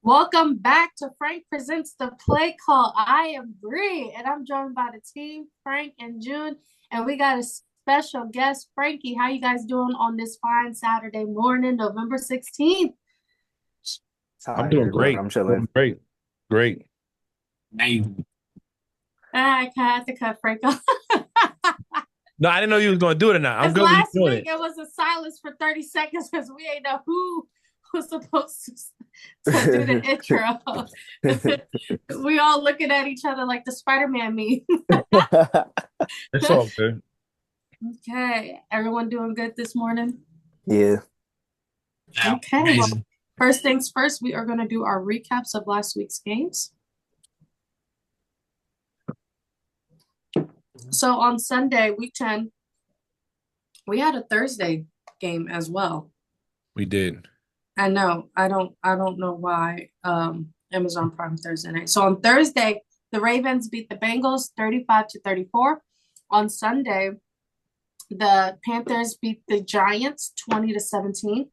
Welcome back to Frank Presents the Play Call. I am Bree, and I'm joined by the team, Frank and June, and we got a special guest, Frankie. How you guys doing on this fine Saturday morning, November 16th? I'm doing Tired, but great. I'm chilling. Doing great. Great. I had to cut Frank off. No, I didn't know you was going to do it or not. I'm Because good with you last doing week it. it was a silence for 30 seconds because we ain't know who was supposed to do the intro. We all looking at each other like the Spider-Man meme. It's all good. Okay, everyone doing good this morning? Yeah. Yeah. Okay, well, Amazing. first things first, we are going to do our recaps of last week's games. So on Sunday, week 10, we had a Thursday game as well. We did. I don't know why Amazon Prime Thursday night. So on Thursday, the Ravens beat the Bengals 35-34. On Sunday, the Panthers beat the Giants 20-17.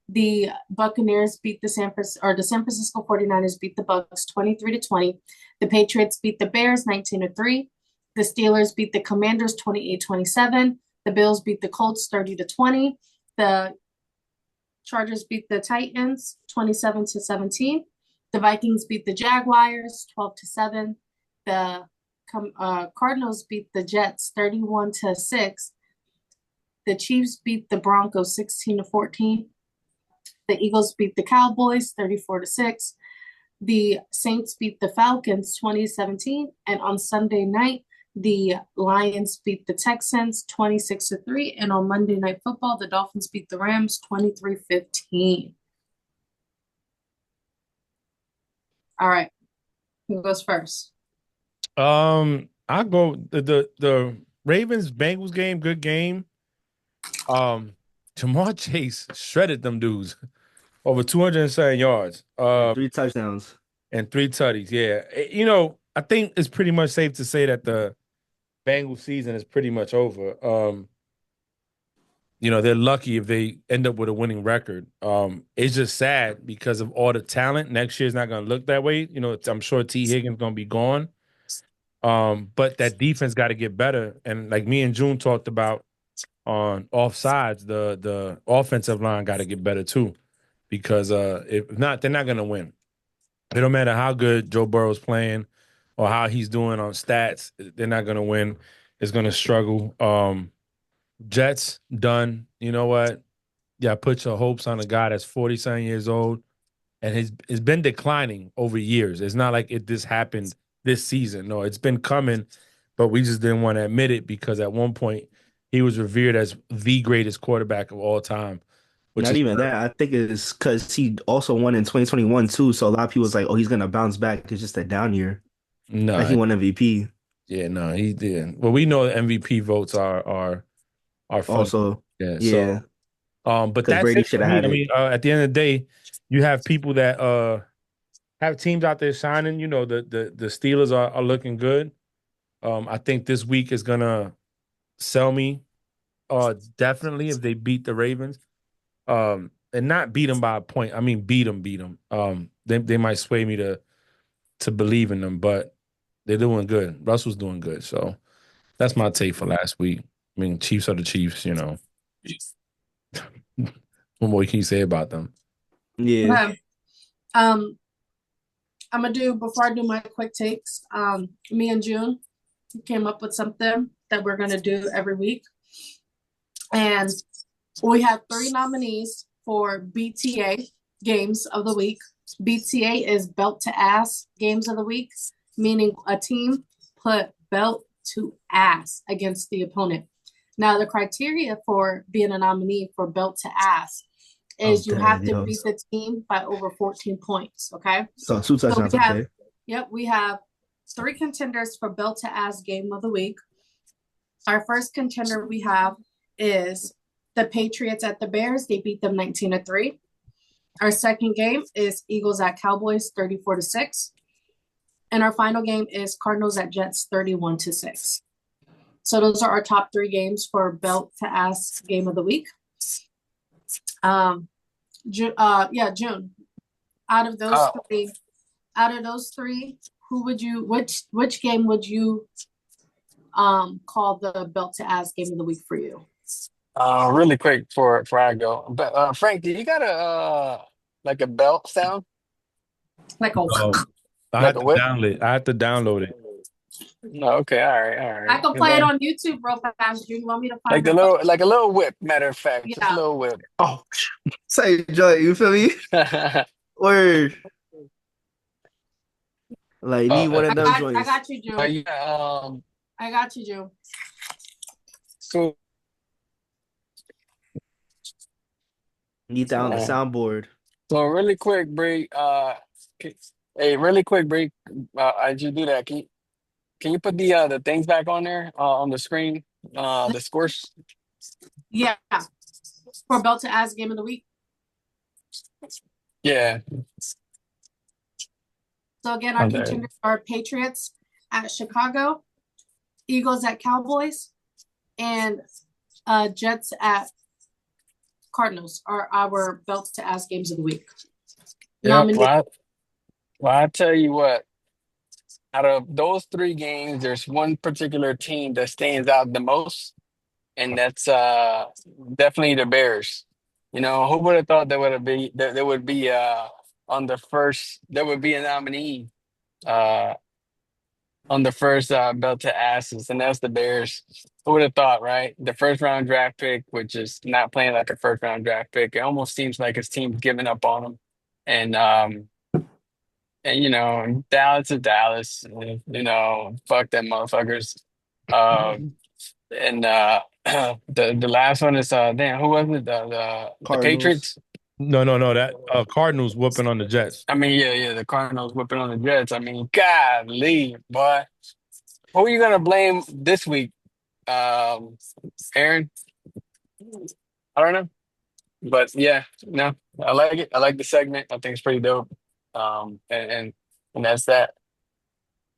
The Buccaneers beat the San Francisco 49ers beat the Bucks 23-20. The Patriots beat the Bears 19-3. The Steelers beat the Commanders 28-27. The Bills beat the Colts 30-20. The Chargers beat the Titans 27-17. The Vikings beat the Jaguars 12-7. The Cardinals beat the Jets 31-6. The Chiefs beat the Broncos 16-14. The Eagles beat the Cowboys 34-6. The Saints beat the Falcons 2017. And on Sunday night, the Lions beat the Texans 26-3. And on Monday Night Football, the Dolphins beat the Rams 23-15. All right. Who goes first? I go the Ravens Bengals game, good game. Jamar Chase shredded them dudes over 207 yards. And 3 touchdowns. And three tutties. Yeah. I think it's pretty much safe to say that the Bengals season is pretty much over. They're lucky if they end up with a winning record. It's just sad because of all the talent. Next year's not going to look that way. I'm sure T. Higgins going to be gone. But that defense got to get better. And like me and June talked about on offsides, the offensive line got to get better too, because if not, they're not going to win. It don't matter how good Joe Burrow's playing or how he's doing on stats. They're not going to win. It's going to struggle. Jets done. You know what? Yeah, put your hopes on a guy that's 47 years old and has been declining over years. It's not like this happened this season. No, it's been coming, but we just didn't want to admit it because at one point he was revered as the greatest quarterback of all time, which Not is even that. I think it's because he also won in 2021 too. So a lot of people was like, "Oh, he's gonna bounce back." It's just a down year. Like he no, won MVP. yeah, no, he did. Well, we know the MVP votes are funny. Also, Yeah, yeah, so but because that's Brady it for should have me. had I it. mean, at the end of the day, you have people that have teams out there shining. The Steelers are looking good. I think this week is gonna sell me. Definitely if they beat the Ravens. And not beat them by a point. I mean, beat them. They might sway me to believe in them, but they're doing good. Russell's doing good, so that's my take for last week. I mean, Chiefs are the Chiefs. What more can you say about them? Yeah. Okay. Um, I'm gonna do before I do my quick takes. Me and June came up with something that we're gonna do every week, and we have three nominees for BTA games of the week. BTA is belt to ass games of the week, meaning a team put belt to ass against the opponent. Now, the criteria for being a nominee for belt to ass I'm is you have dead, to yo. beat the team by over 14 points. Okay. So two So touchdowns. we have, Okay. yep, we have three contenders for belt to ass game of the week. Our first contender we have is the Patriots at the Bears. They beat them 19-3. Our second game is Eagles at Cowboys 34-6. And our final game is Cardinals at Jets 31-6. So those are our top three games for belt to ass game of the week. Yeah, June. Out of those Oh, three, out of those three, who would you which game would you call the belt to ass game of the week for you? really quick before I go. But Frank, do you got a like a belt sound? Like a Oh, I Like had a to whip? download it. I had to download it. No, okay, all I right. can 'Cause, play it on YouTube real fast. Do you want me to find the like a little whip, matter of fact, just a yeah. little whip. Oh, say Joy, you feel me? Word. Like need one uh, of them I joints. got you, June. yeah, I got you, June. so, Need that on the uh, soundboard. so really quick, Bree. K- hey, really quick, Bree. As you do that, can you put the things back on there on the screen? The scores. Yeah. For belt to ass game of the week. Yeah. So again, our Okay. contenders are Patriots at Chicago, Eagles at Cowboys, and Jets at Cardinals are our belt to ass games of the week. Yep. Nominate. Well, I tell you what. Out of those three games, there's one particular team that stands out the most, and that's definitely the Bears. You know, who would have thought there would be on the first there would be a nominee uh on the first belt to asses, and that's the Bears. Who would have thought, right? The first round draft pick, which is not playing like a first round draft pick. It almost seems like his team's giving up on him. And you know, Dallas is Dallas. You know, fuck them motherfuckers. Uh, and the last one is damn, who was it? The Cardinals. Patriots. No. That Cardinals whooping on the Jets. I mean, yeah, the Cardinals whipping on the Jets. I mean, golly, boy, who are you gonna blame this week? Um, Aaron? I don't know, but yeah, no, I like it. I like the segment. I think it's pretty dope. And that's that.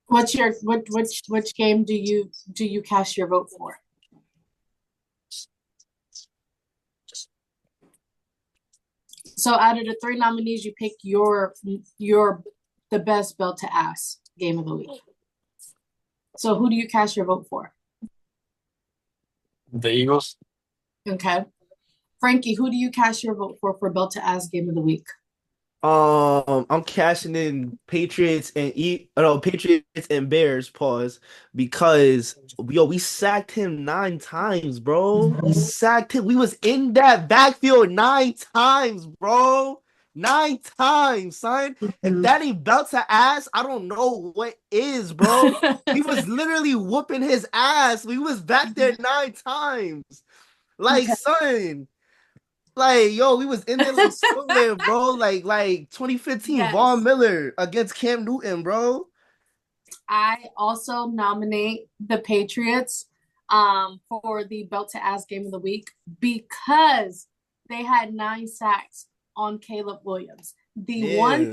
What's your which game do you cast your vote for? So out of the three nominees, you pick your the best belt to ass game of the week. So who do you cast your vote for? The Eagles. Okay. Frankie, who do you cast your vote for belt to ass game of the week? I'm cashing in Patriots and Bears, pause, because we sacked him 9 times, bro. We sacked him. We was in that backfield 9 times, bro. 9 times, son. If that ain't belt to ass, I don't know what is, bro. We was literally whooping his ass. We was back there 9 times. Like, Okay. son. Like, yo, we was in there like Swimland, bro. Like 2015 Von Yes. Miller against Cam Newton, bro. I also nominate the Patriots for the belt to ass game of the week because they had 9 sacks on Caleb Williams. Damn.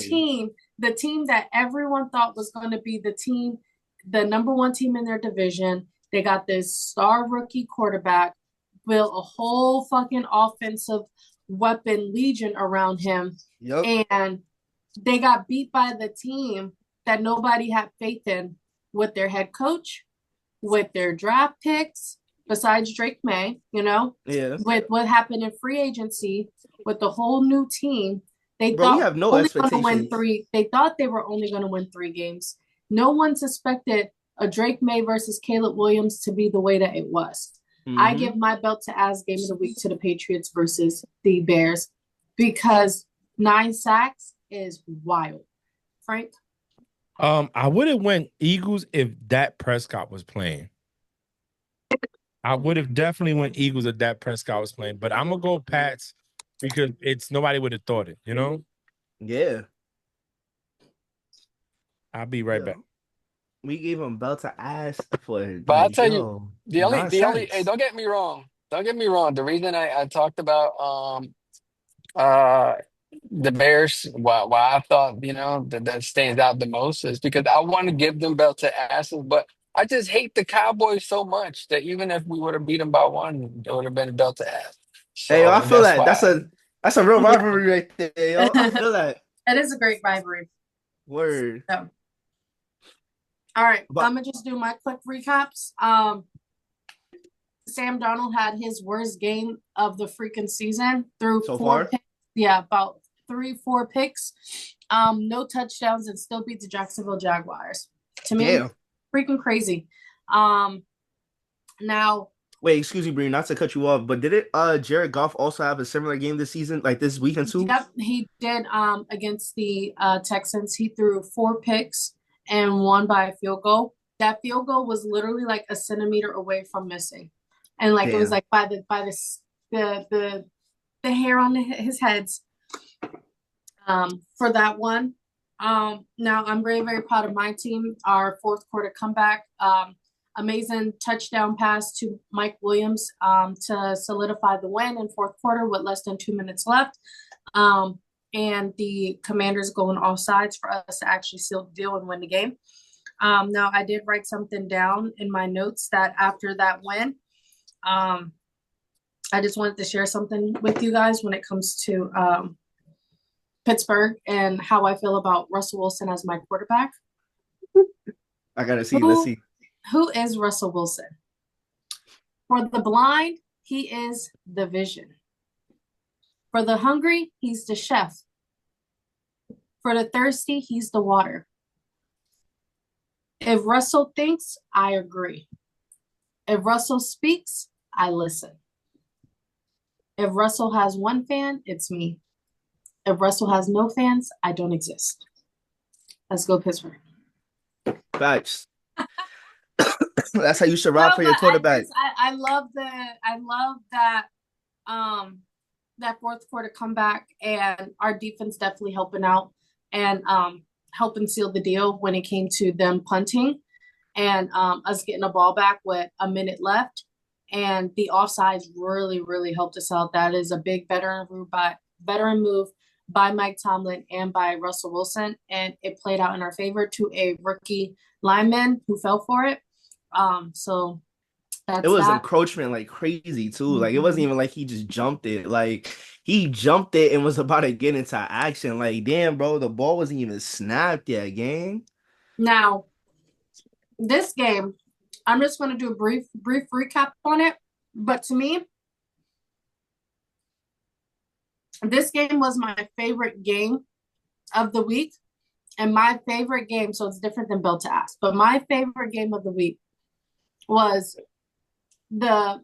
The team that everyone thought was going to be the number one team in their division. They got this star rookie quarterback, built a whole fucking offensive weapon legion around him, Yep. and they got beat by the team that nobody had faith in with their head coach, with their draft picks, besides Drake May, Yeah. with what happened in free agency, with the whole new team. They Bro, we thought have no only going to win expectations. they thought they were only going to win 3 games. No one suspected a Drake May versus Caleb Williams to be the way that it was. I give my belt to ass game of the week to the Patriots versus the Bears because 9 sacks is wild. Frank? I would have went Eagles if Dak Prescott was playing. I would have definitely went Eagles if Dak Prescott was playing, but I'm gonna go Pats because it's nobody would have thought it. Yeah. I'll be right back. We gave him belt to ass for But I'll like, tell you, yo, the only, hey, nonsense. don't get me wrong. Don't get me wrong. The reason I talked about uh the Bears, why I thought, that stands out the most is because I want to give them belt to asses, but I just hate the Cowboys so much that even if we would have beat them by one, it would have been a belt to ass. Hey, yo, I So feel that's that. why. That's a real Yeah. rivalry right there, yo. I feel that. It is a great rivalry. Word. So, all right, But I'm gonna just do my quick recaps. Sam Darnold had his worst game of the freaking season through so four far, picks. Yeah, about 3-4 picks. No touchdowns and still beat the Jacksonville Jaguars. To me, damn. freaking crazy. Now, Wait, excuse me, Bree, not to cut you off, but did it Jared Goff also have a similar game this season, like this weekend too? yep, he did against the Texans. He threw 4 picks and won by a field goal. That field goal was literally like a centimeter away from missing. And like it was Damn. like by the hair on his heads for that one. Now I'm very, very proud of my team. Our fourth quarter comeback. Amazing touchdown pass to Mike Williams to solidify the win in fourth quarter with less than 2 minutes left. And the Commanders going off sides for us to actually seal the deal and win the game. Now, I did write something down in my notes that after that win, I just wanted to share something with you guys when it comes to Pittsburgh and how I feel about Russell Wilson as my quarterback. I gotta see. Let's see. Who is Russell Wilson? For the blind, he is the vision. For the hungry, he's the chef. For the thirsty, he's the water. If Russell thinks, I agree. If Russell speaks, I listen. If Russell has one fan, it's me. If Russell has no fans, I don't exist. Let's go Pittsburgh. Facts. That's how you should rob for your quarterback. I love that that fourth quarter comeback, and our defense definitely helping out and helping seal the deal when it came to them punting and us getting the ball back with a minute left. And the offsides really, really helped us out. That is a big veteran move by Mike Tomlin and by Russell Wilson, and it played out in our favor to a rookie lineman who fell for it. So that's it was that. encroachment like crazy too. Mm-hmm. Like it wasn't even like he just jumped it. Like he jumped it and was about to get into action. Like damn, bro, the ball wasn't even snapped yet, gang. Now, this game, I'm just going to do a brief recap on it. But to me, this game was my favorite game of the week. And my favorite game, so it's different than Bill to Ask, but my favorite game of the week was the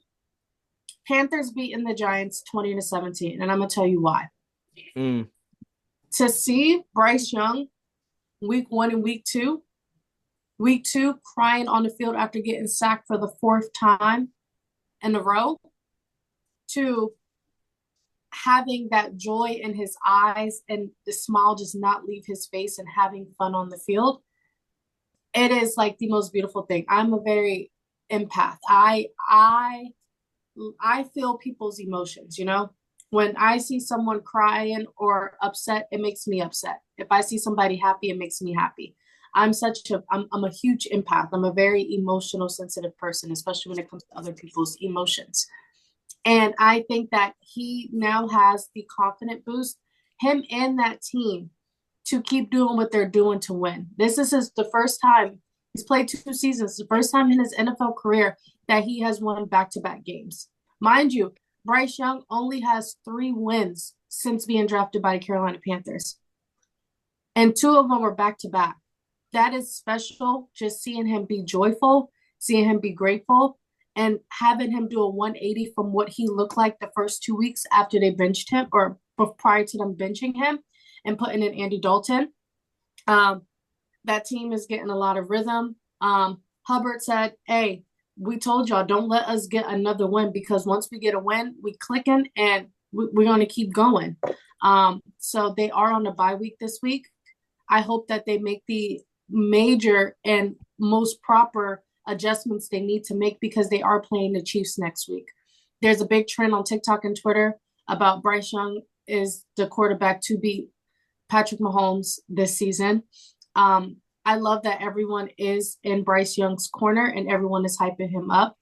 Panthers beating the Giants 20-17. And I'm going to tell you why. To see Bryce Young week 1 and week 2 crying on the field after getting sacked for the 4th time in a row, to having that joy in his eyes and the smile just not leave his face and having fun on the field, it is like the most beautiful thing. I'm a very empath. I feel people's emotions, you know? When I see someone crying or upset, it makes me upset. If I see somebody happy, it makes me happy. I'm a huge empath. I'm a very emotional, sensitive person, especially when it comes to other people's emotions. And I think that he now has the confident boost, him and that team, to keep doing what they're doing to win. This is the first time he's played 2 seasons, the first time in his NFL career that he has won back-to-back games. Mind you, Bryce Young only has 3 wins since being drafted by the Carolina Panthers. And 2 of them were back-to-back. That is special, just seeing him be joyful, seeing him be grateful, and having him do a 180 from what he looked like the first 2 weeks after they benched him, or prior to them benching him and putting in Andy Dalton. That team is getting a lot of rhythm. Hubbard said, hey, we told y'all, don't let us get another win, because once we get a win, we clicking and we're going to keep going. So they are on a bye week this week. I hope that they make the major and most proper adjustments they need to make, because they are playing the Chiefs next week. There's a big trend on TikTok and Twitter about Bryce Young is the quarterback to beat Patrick Mahomes this season. I love that everyone is in Bryce Young's corner and everyone is hyping him up.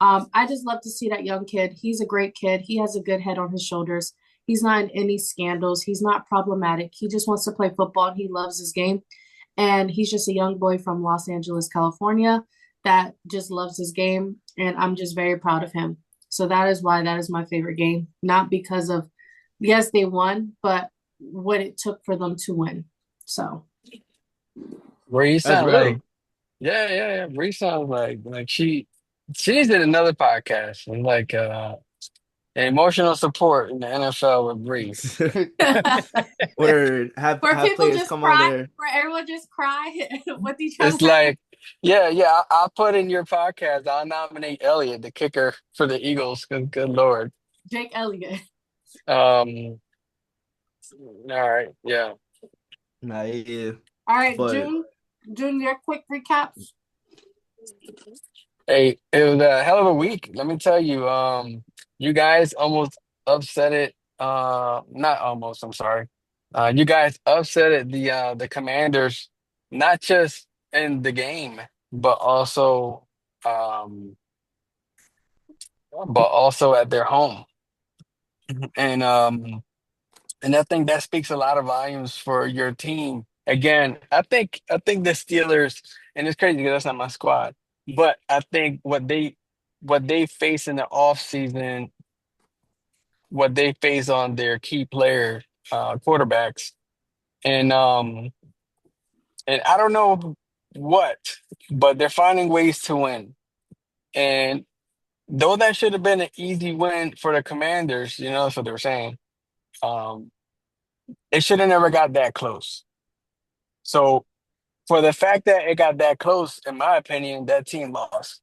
I just love to see that young kid. He's a great kid. He has a good head on his shoulders. He's not in any scandals. He's not problematic. He just wants to play football and he loves his game. And he's just a young boy from Los Angeles, California that just loves his game. And I'm just very proud of him. So that is why that is my favorite game. Not because of, yes, they won, but what it took for them to win. So, Where you That's sound like, real. yeah. Bree sounds like she's in another podcast and like emotional support in the NFL with Breeze. Where where have people players just come on cry, there. where everyone just cry with each It's other. like, yeah. I'll put in your podcast. I'll nominate Elliott, the kicker for the Eagles. Good Lord. Jake Elliott. All right, yeah. Nah, yeah. All right, But June, your quick recaps. Hey, it was a hell of a week. Let me tell you. You guys almost upset it. Not almost. I'm sorry. You guys upset it. The Commanders, not just in the game, but also, um, but also at their home. And I think that speaks a lot of volumes for your team. Again, I think the Steelers, and it's crazy because that's not my squad, but I think what they face in the offseason, what they face on their key player quarterbacks, and and I don't know what, but they're finding ways to win. And though that should have been an easy win for the Commanders, that's what they were saying. Um, it should have never got that close. So for the fact that it got that close, in my opinion, that team lost.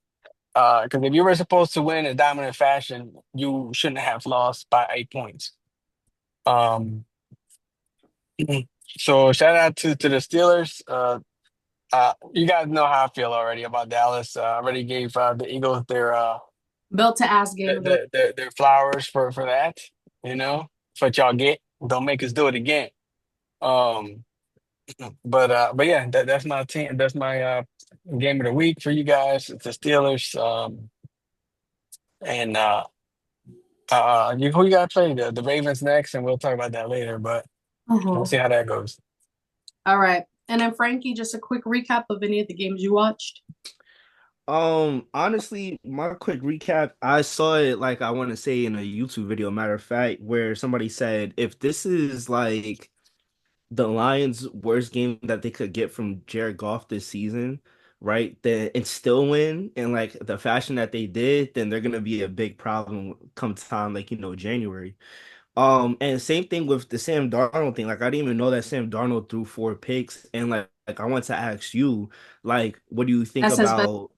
Because if you were supposed to win in dominant fashion, you shouldn't have lost by 8 points. Um, so shout out to the Steelers. You guys know how I feel already about Dallas. I already gave the Eagles Built to ass game of the week. their flowers for that. That's what y'all get. Don't make us do it again. Um, but yeah, that's my team. That's my game of the week for you guys. It's the Steelers. And who you got to play? The Ravens next, and we'll talk about that later. But we'll Uh-huh. see how that goes. All right. And then Frankie, just a quick recap of any of the games you watched. honestly, my quick recap, I saw it like I want to say in a YouTube video, matter of fact, where somebody said if this is like the Lions' worst game that they could get from Jared Goff this season, right? Then and still win in like the fashion that they did, then they're gonna be a big problem come time like January. And same thing with the Sam Darnold thing. Like I didn't even know that Sam Darnold threw 4 picks, and like I want to ask you, like, what do you think That's his best. about?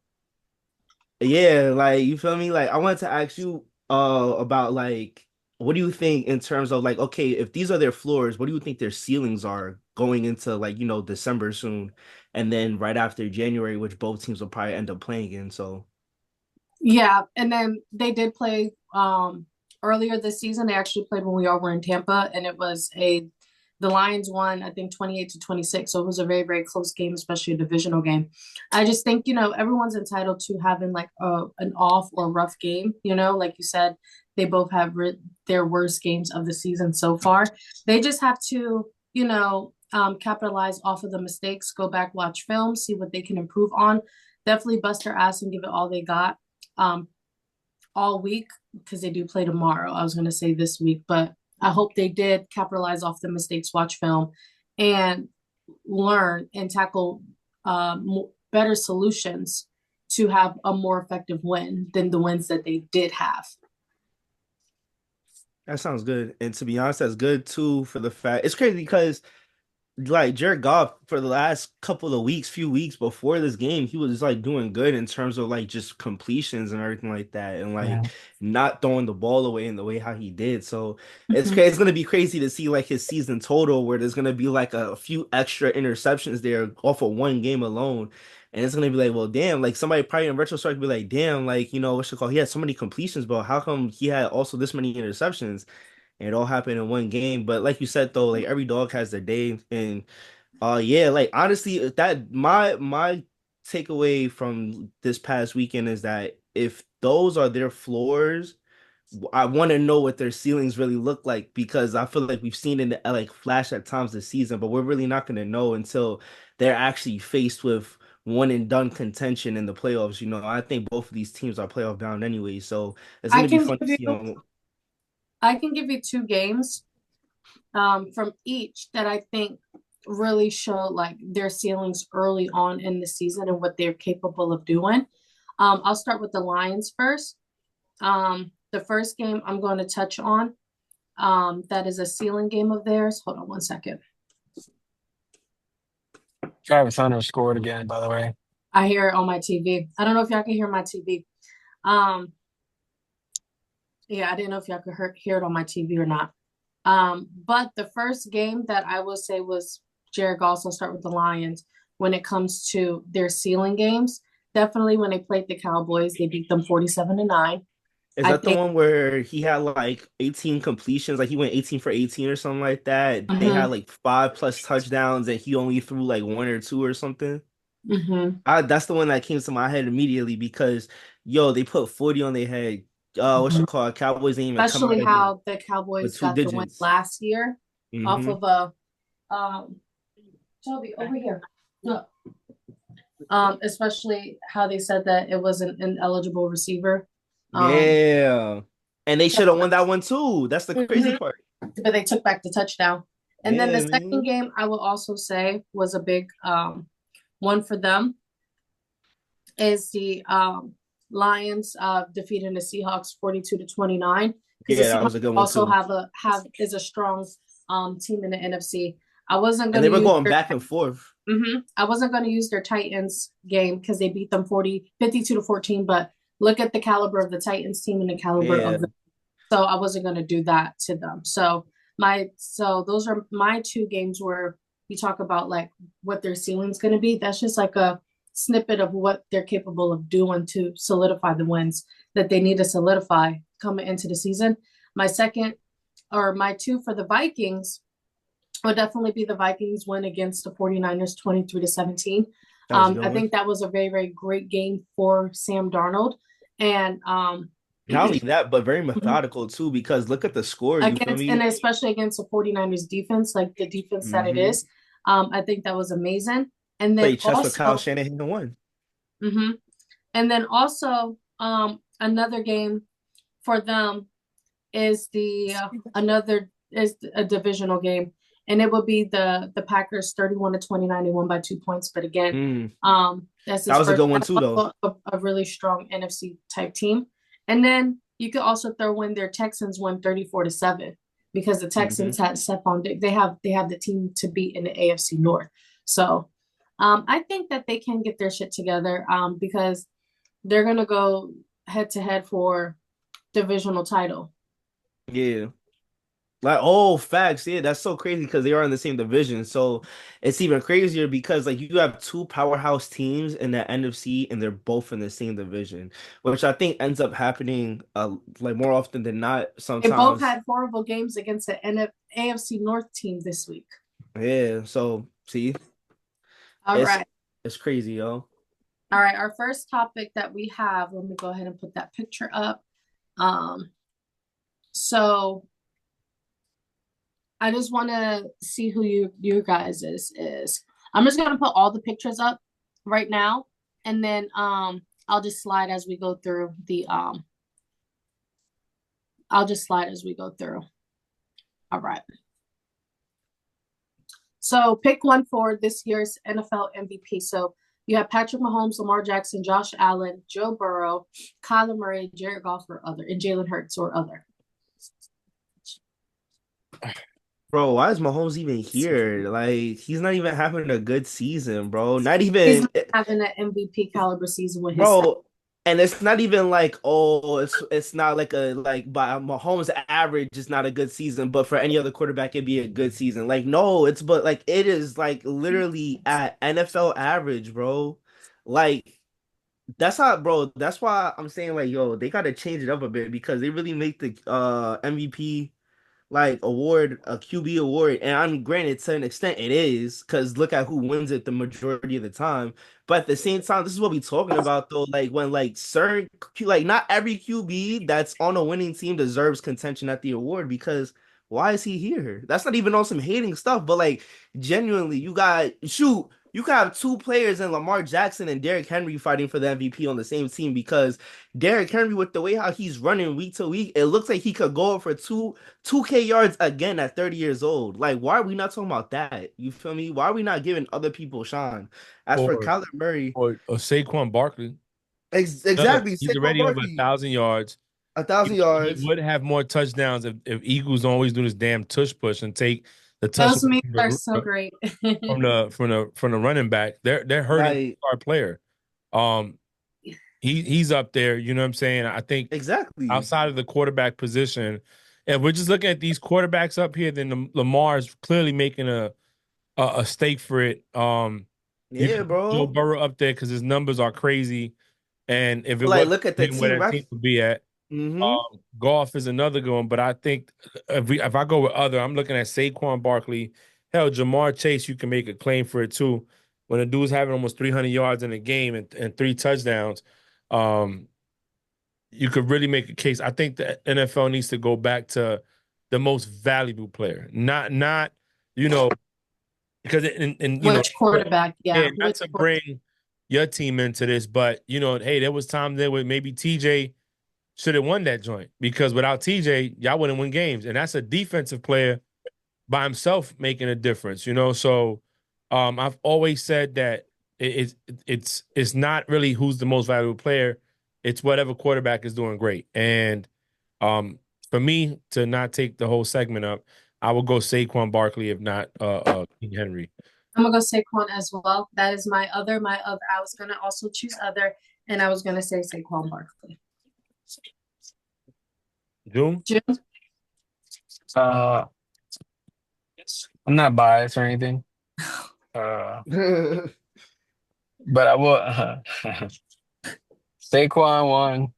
Yeah, like you feel me? Like I wanted to ask you about like what do you think in terms of like okay, if these are their floors, what do you think their ceilings are going into like, December soon and then right after January, which both teams will probably end up playing in. So Yeah. And then they did play earlier this season. They actually played when we all were in Tampa, and it was the Lions won, I think, 28-26. So it was a very, very close game, especially a divisional game. I just think, everyone's entitled to having like an off or rough game, like you said, they both have their worst games of the season so far. They just have to, capitalize off of the mistakes, go back, watch film, see what they can improve on. Definitely bust their ass and give it all they got um, all week because they do play tomorrow. I was going to say this week, but I hope they did capitalize off the mistakes, watch film, and learn and tackle better solutions to have a more effective win than the wins that they did have. that sounds good. And to be honest, that's good too for the fact it's crazy because like Jared Goff for the last couple of weeks, few weeks before this game, he was like doing good in terms of like just completions and everything like that, and like Yeah. not throwing the ball away in the way how he did. So it's Mhm. crazy. It's gonna be crazy to see like his season total, where there's gonna be like a few extra interceptions there off of one game alone. And it's gonna be like, well, damn, like somebody probably in retrospect be like, damn, like what's it called? He had so many completions, but how come he had also this many interceptions? And it all happened in one game. But like you said though, like every dog has their day. And yeah, like honestly, that my takeaway from this past weekend is that if those are their floors, I want to know what their ceilings really look like because I feel like we've seen it like flash at times this season, but we're really not going to know until they're actually faced with one and done contention in the playoffs. I think both of these teams are playoff bound anyway, so it's going I to be can fun to give see you them. I can give you two games from each that I think really show like their ceilings early on in the season and what they're capable of doing. I'll start with the Lions first. The first game I'm going to touch on, that is a ceiling game of theirs. Hold on one second. Travis Hunter scored again, by the way. I hear it on my TV. I don't know if y'all can hear my TV. Yeah, I didn't know if y'all could hear it on my TV or not. But the first game that I will say was Jared Goff. I'll start with the Lions when it comes to their ceiling games. Definitely when they played the Cowboys, they beat them 47-9. Is I that the think one where he had like 18 completions? Like he went 18 for 18 or something like that. They had mhm, like 5+ touchdowns and he only threw like one or two or something. mhm. That's the one that came to my head immediately because they put 40 on their head. What's it called? Cowboys didn't even come out Especially of it how the with Cowboys two got the win digits. last year off Hmm. of a Toby over here. Look. Especially how they said that it was an ineligible receiver. Yeah. And they So, should have won that one too. That's the crazy mhm, part. but they took back the touchdown. And then the Yeah, second man. game, I will also say was a big one for them is the Lions defeating the Seahawks 42-29 because Yeah, the that Seahawks was a good one also too. have is a strong team in the NFC. I wasn't And going they to were use going their back and forth. I wasn't going to use their Titans game because they beat them 52-14, but look at the caliber of the Titans team and the caliber Yeah. of the so I wasn't going to do that to them. So those are my two games where you talk about like what their ceiling's going to be. That's just like a snippet of what they're capable of doing to solidify the wins that they need to solidify coming into the season. My second or my two for the Vikings would definitely be the Vikings win against the 49ers 23-17. That was a good I one. think that was a very, very great game for Sam Darnold. And Not only that, but very methodical too, because look at the score, you feel and me? especially against the 49ers defense, like the defense that it Hmm. is. I think that was amazing. And then Played chess with Kyle also, Shanahan and won. mhm. And then also, another game for them is the another is a divisional game, and it will be the Packers 31-29. They won by 2 points, but again, Mm. that's That his was a first. good one That's too, though. also a really strong NFC type team. And then you could also throw in their Texans won 34-7 because the Hmm. Texans had Stephon Diggs. They have the team to beat in the AFC North. So I think that they can get their shit together because they're gonna go head to head for divisional title. Yeah. Like, oh, facts. Yeah, that's so crazy because they are in the same division. So it's even crazier because like you have two powerhouse teams in the NFC and they're both in the same division, which I think ends up happening like more often than not They both sometimes. had horrible games against the AFC North team this week. Yeah, so see, All it's right. it's crazy, yo. All right. Our first topic that we have, let me go ahead and put that picture up. Um, so I just want to see who you guys is. I'm just gonna put all the pictures up right now, and then I'll just slide as we go through the I'll just slide as we go through. All right. So pick one for this year's NFL MVP. So you have Patrick Mahomes, Lamar Jackson, Josh Allen, Joe Burrow, Kyler Murray, Jared Goff, or other, and Jalen Hurts or other. Bro, why is Mahomes even here? Like, he's not even having a good season, bro. Not He's even, not having an MVP caliber season with his stats. bro. And it's not even like, oh, it's not like like by Mahomes' average, it's not a good season, but for any other quarterback, it'd be a good season. Like, no, but like it is like literally at NFL average, bro. Like, that's how, bro. That's why I'm saying like, yo, they gotta change it up a bit because they really make the MVP like award, a QB award. And I'm granted to an extent it is, because look at who wins it the majority of the time. But at the same time, this is what we talking about though. Like when like certain like not every QB that's on a winning team deserves contention at the award because why is he here? That's not even on some hating stuff, but like genuinely, you could have two players in Lamar Jackson and Derrick Henry fighting for the MVP on the same team because Derrick Henry, with the way how he's running week to week, it looks like he could go for 2K yards again at 30 years old. Like, why are we not talking about that? You feel me? Why are we not giving other people shine? As for or Kyler Murray, or Saquon Barkley. exactly, He's Saquon already over Barkley, 1,000 yards. a He, thousand he yards. would have more touchdowns if Eagles don't always do this damn tush push and take the touchdown Those memes from are so great. the running back. They're hurting the Like, star player. Um, he's up there. You know what I'm saying? I think exactly. outside of the quarterback position, if we're just looking at these quarterbacks up here, then Lamar is clearly making a stake for it. You Yeah, can put Joe bro. Burrow up there because his numbers are crazy, and if it But like, wasn't look at the him, where team that ref. team would be at. Mm-hmm. Golf is another good one, but I think if I go with other, I'm looking at Saquon Barkley. Hell, Jamar Chase, you can make a claim for it too. When a dude's having almost 300 yards in a game and three touchdowns, um, you could really make a case. I think the NFL needs to go back to the most valuable player, not you know because and you know Which quarterback? yeah, Yeah, not which to quarterback? bring your team into this, but hey, there was times there where maybe TJ should have won that joint because without TJ, y'all wouldn't win games. And that's a defensive player by himself making a difference. So I've always said that it's not really who's the most valuable player. It's whatever quarterback is doing great. And um, for me to not take the whole segment up, I would go Saquon Barkley if not King Henry. I'm gonna go Saquon as well. That is my other. My other. I was gonna also choose other, and I was gonna say Saquon Barkley. June? June? Uh, I'm not biased or anything. Uh, but I will. Saquon one,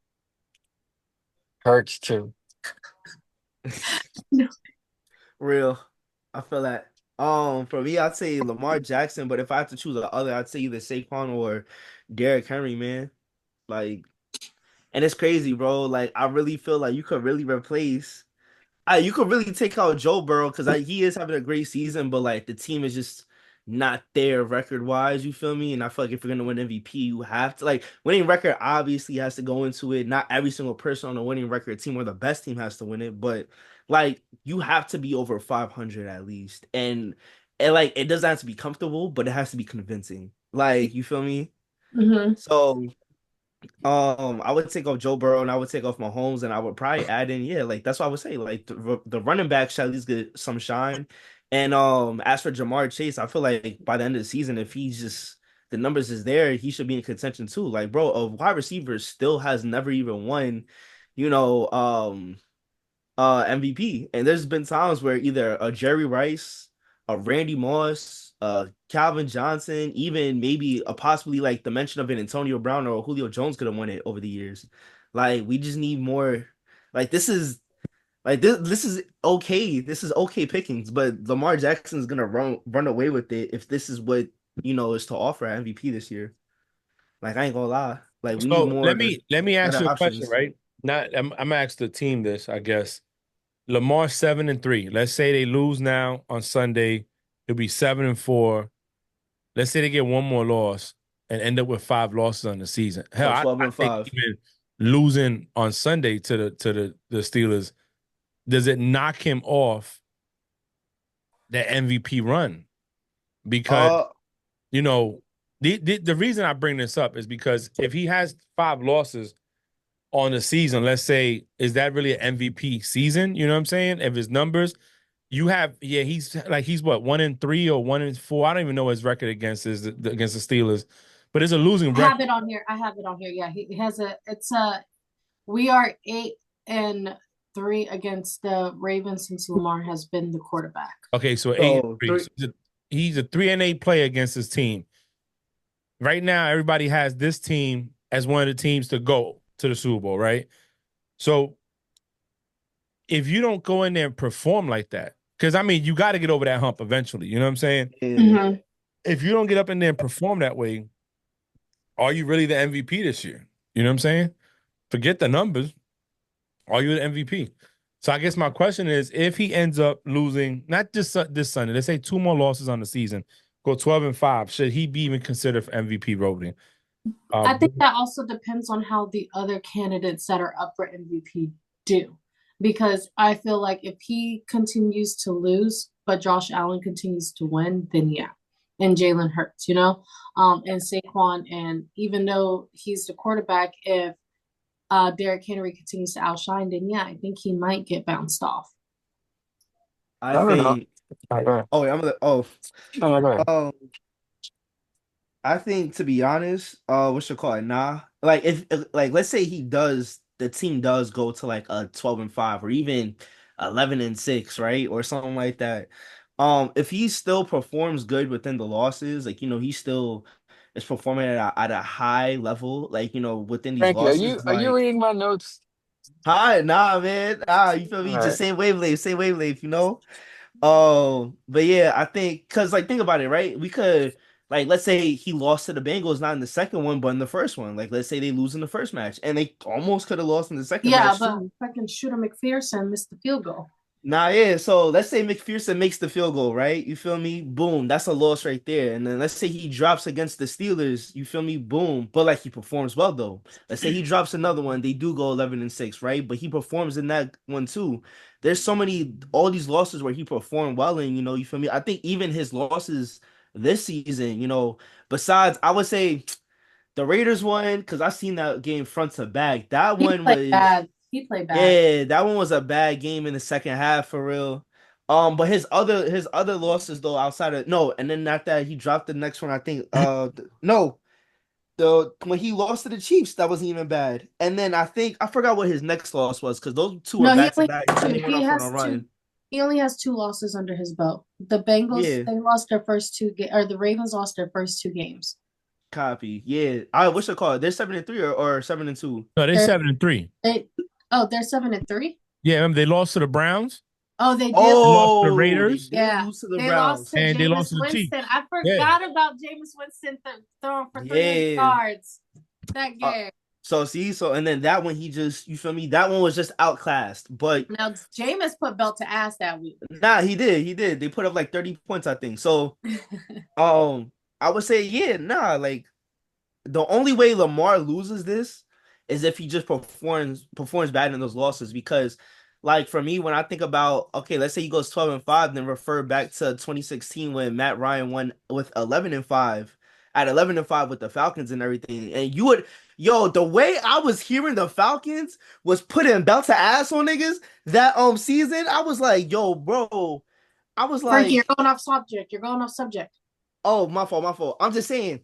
Hurts two. No. Real. I feel that. For me, I'd say Lamar Jackson, but if I had to choose the other, I'd say either Saquon or Derrick Henry, man. Like, and it's crazy, bro. Like, I really feel like you could really replace. You could really take out Joe Burrow because he is having a great season, but like the team is just not there record wise. You feel me? And I feel like if you're gonna win MVP, you have to like winning record obviously has to go into it. Not every single person on a winning record team or the best team has to win it, but like you have to be over 500 at least, and like it doesn't have to be comfortable, but it has to be convincing. Like you feel me? Mm-hmm. So I would take off Joe Burrow and I would take off Mahomes and I would probably add in, yeah, like that's what I would say. Like the running back should at least get some shine. And as for Jamar Chase, I feel like by the end of the season, if he's just the numbers is there, he should be in contention too. Like, bro, a wide receiver still has never even won, you know, MVP. And there's been times where either a Jerry Rice, a Randy Moss, Calvin Johnson, even maybe a possibly like the mention of an Antonio Brown or Julio Jones could have won it over the years. Like we just need more. Like this is okay. This is okay pickings, but Lamar Jackson's gonna run away with it if this is what is to offer at MVP this year. Like I ain't gonna lie. Like we need So more let me ask better you a question, options. right? Not I'm gonna ask the team this, I guess. Lamar 7-3. Let's say they lose now on Sunday. It'll be 7-4. Let's say they get one more loss and end up with 5 losses on the season. Hell, So I, 12 I and think 5. even losing on Sunday to the Steelers, does it knock him off the MVP run? Because Uh you know the reason I bring this up is because if he has 5 losses on the season, let's say, is that really an MVP season? You know what I'm saying? If his numbers, he's what 1-3 or 1-4. I don't even know his record against the Steelers, but it's a losing I have record. it on here. I have it on here. Yeah, he has a. It's a. We are 8-3 against the Ravens since Lamar has been the quarterback. Okay, so eight and so three. three. So he's a 3-8 player against his team. Right now, everybody has this team as one of the teams to go to the Super Bowl, right? So if you don't go in there and perform like that, because I mean, you got to get over that hump eventually. You know what I'm saying? Yeah. If you don't get up in there and perform that way, are you really the MVP this year? You know what I'm saying? Forget the numbers. Are you the MVP? So I guess my question is, if he ends up losing not just this Sunday, let's say two more losses on the season, go 12-5, should he be even considered for MVP voting? I think that also depends on how the other candidates that are up for MVP do. Because I feel like if he continues to lose, but Josh Allen continues to win, then yeah. And Jalen Hurts, and Saquon. And even though he's the quarterback, if Derrick Henry continues to outshine, then yeah, I think he might get bounced off. I I don't know. think. All right, go ahead. Oh, I'm gonna. Oh, No, no, go ahead. um, I think to be honest, what you call it? Nah, like if like let's say the team does go to like a 12-5 or even 11-6, right, or something like that. If he still performs good within the losses, like he still is performing at a high level, like within these Frankie, losses, are you like reading my notes? hi, nah, man, you feel All me? Just right. same wavelength. But yeah, I think because like think about it, right? We could like let's say he lost to the Bengals not in the second one, but in the first one. Like let's say they lose in the first match, and they almost could have lost in the second Yeah, match but too. fucking Shooter McPherson missed the field goal. Nah, yeah. So let's say McPherson makes the field goal, right? You feel me? Boom, that's a loss right there. And then let's say he drops against the Steelers. You feel me? Boom. But like he performs well though. Let's say he drops another one. They do go 11-6, right? But he performs in that one too. There's so many all these losses where he performed well, and you feel me? I think even his losses this season, besides I would say the Raiders one because I seen that game front to back. That He one played was. bad. He played bad. Yeah, that one was a bad game in the second half for real. But his other losses though outside of no, and then after that he dropped the next one. I think no, the when he lost to the Chiefs that wasn't even bad. And then I think I forgot what his next loss was because those two were No, he back to only back, and has then two. they went off on a run. He only has two losses under his belt. The Bengals, Yeah, they lost their first or the Ravens lost their first two games. copy. Yeah, I wish I call it. They're 7-3 or 7-2. No, they're They're 7-3. they oh, they're 7-3. Yeah, remember they lost to the Browns, Oh, they did. they lost to the Oh, they Raiders, did Yeah, lose to the they lost Browns. to and they Jameis lost to the Winston. Chiefs. I Yeah. forgot about Jameis Winston throwing for 300 Yeah. yards that Uh, game. so and then that one he just you feel me? That one was just outclassed. But Now Jameis put belt to ass that week. nah, he did. They put up like 30 points, I think. So I would say, yeah, nah, like the only way Lamar loses this is if he just performs bad in those losses because like for me when I think about okay, let's say he goes 12-5, then refer back to 2016 when Matt Ryan won with 11-5 at 11-5 with the Falcons and everything. And you would the way I was hearing the Falcons was putting belt to ass on niggas that season, I was like, yo, bro, I was Frankie, you're like, going off subject. You're going off subject. oh, my fault. I'm just saying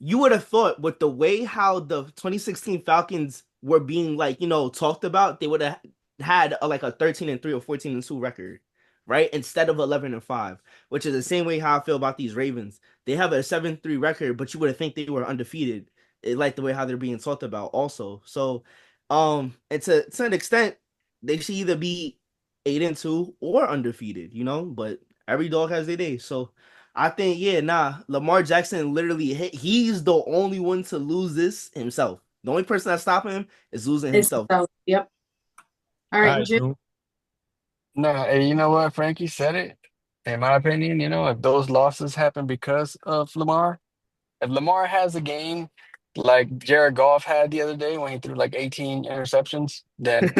you would have thought with the way how the 2016 Falcons were being like, talked about, they would have had like a 13-3 or 14-2 record, right? Instead of 11-5, which is the same way how I feel about these Ravens. They have a 7-3 record, but you would have think they were undefeated. Like the way how they're being talked about also. So, and to an extent, they should either be 8-2 or undefeated, but every dog has their day. So I think, yeah, nah. Lamar Jackson literally he's the only one to lose this himself. The only person that's stopping him is losing himself. Yep. All All right, right, Jim. Drew. No, and you know what? Frankie said it. In my opinion, if those losses happen because of Lamar, if Lamar has a game like Jared Goff had the other day when he threw like 18 interceptions, then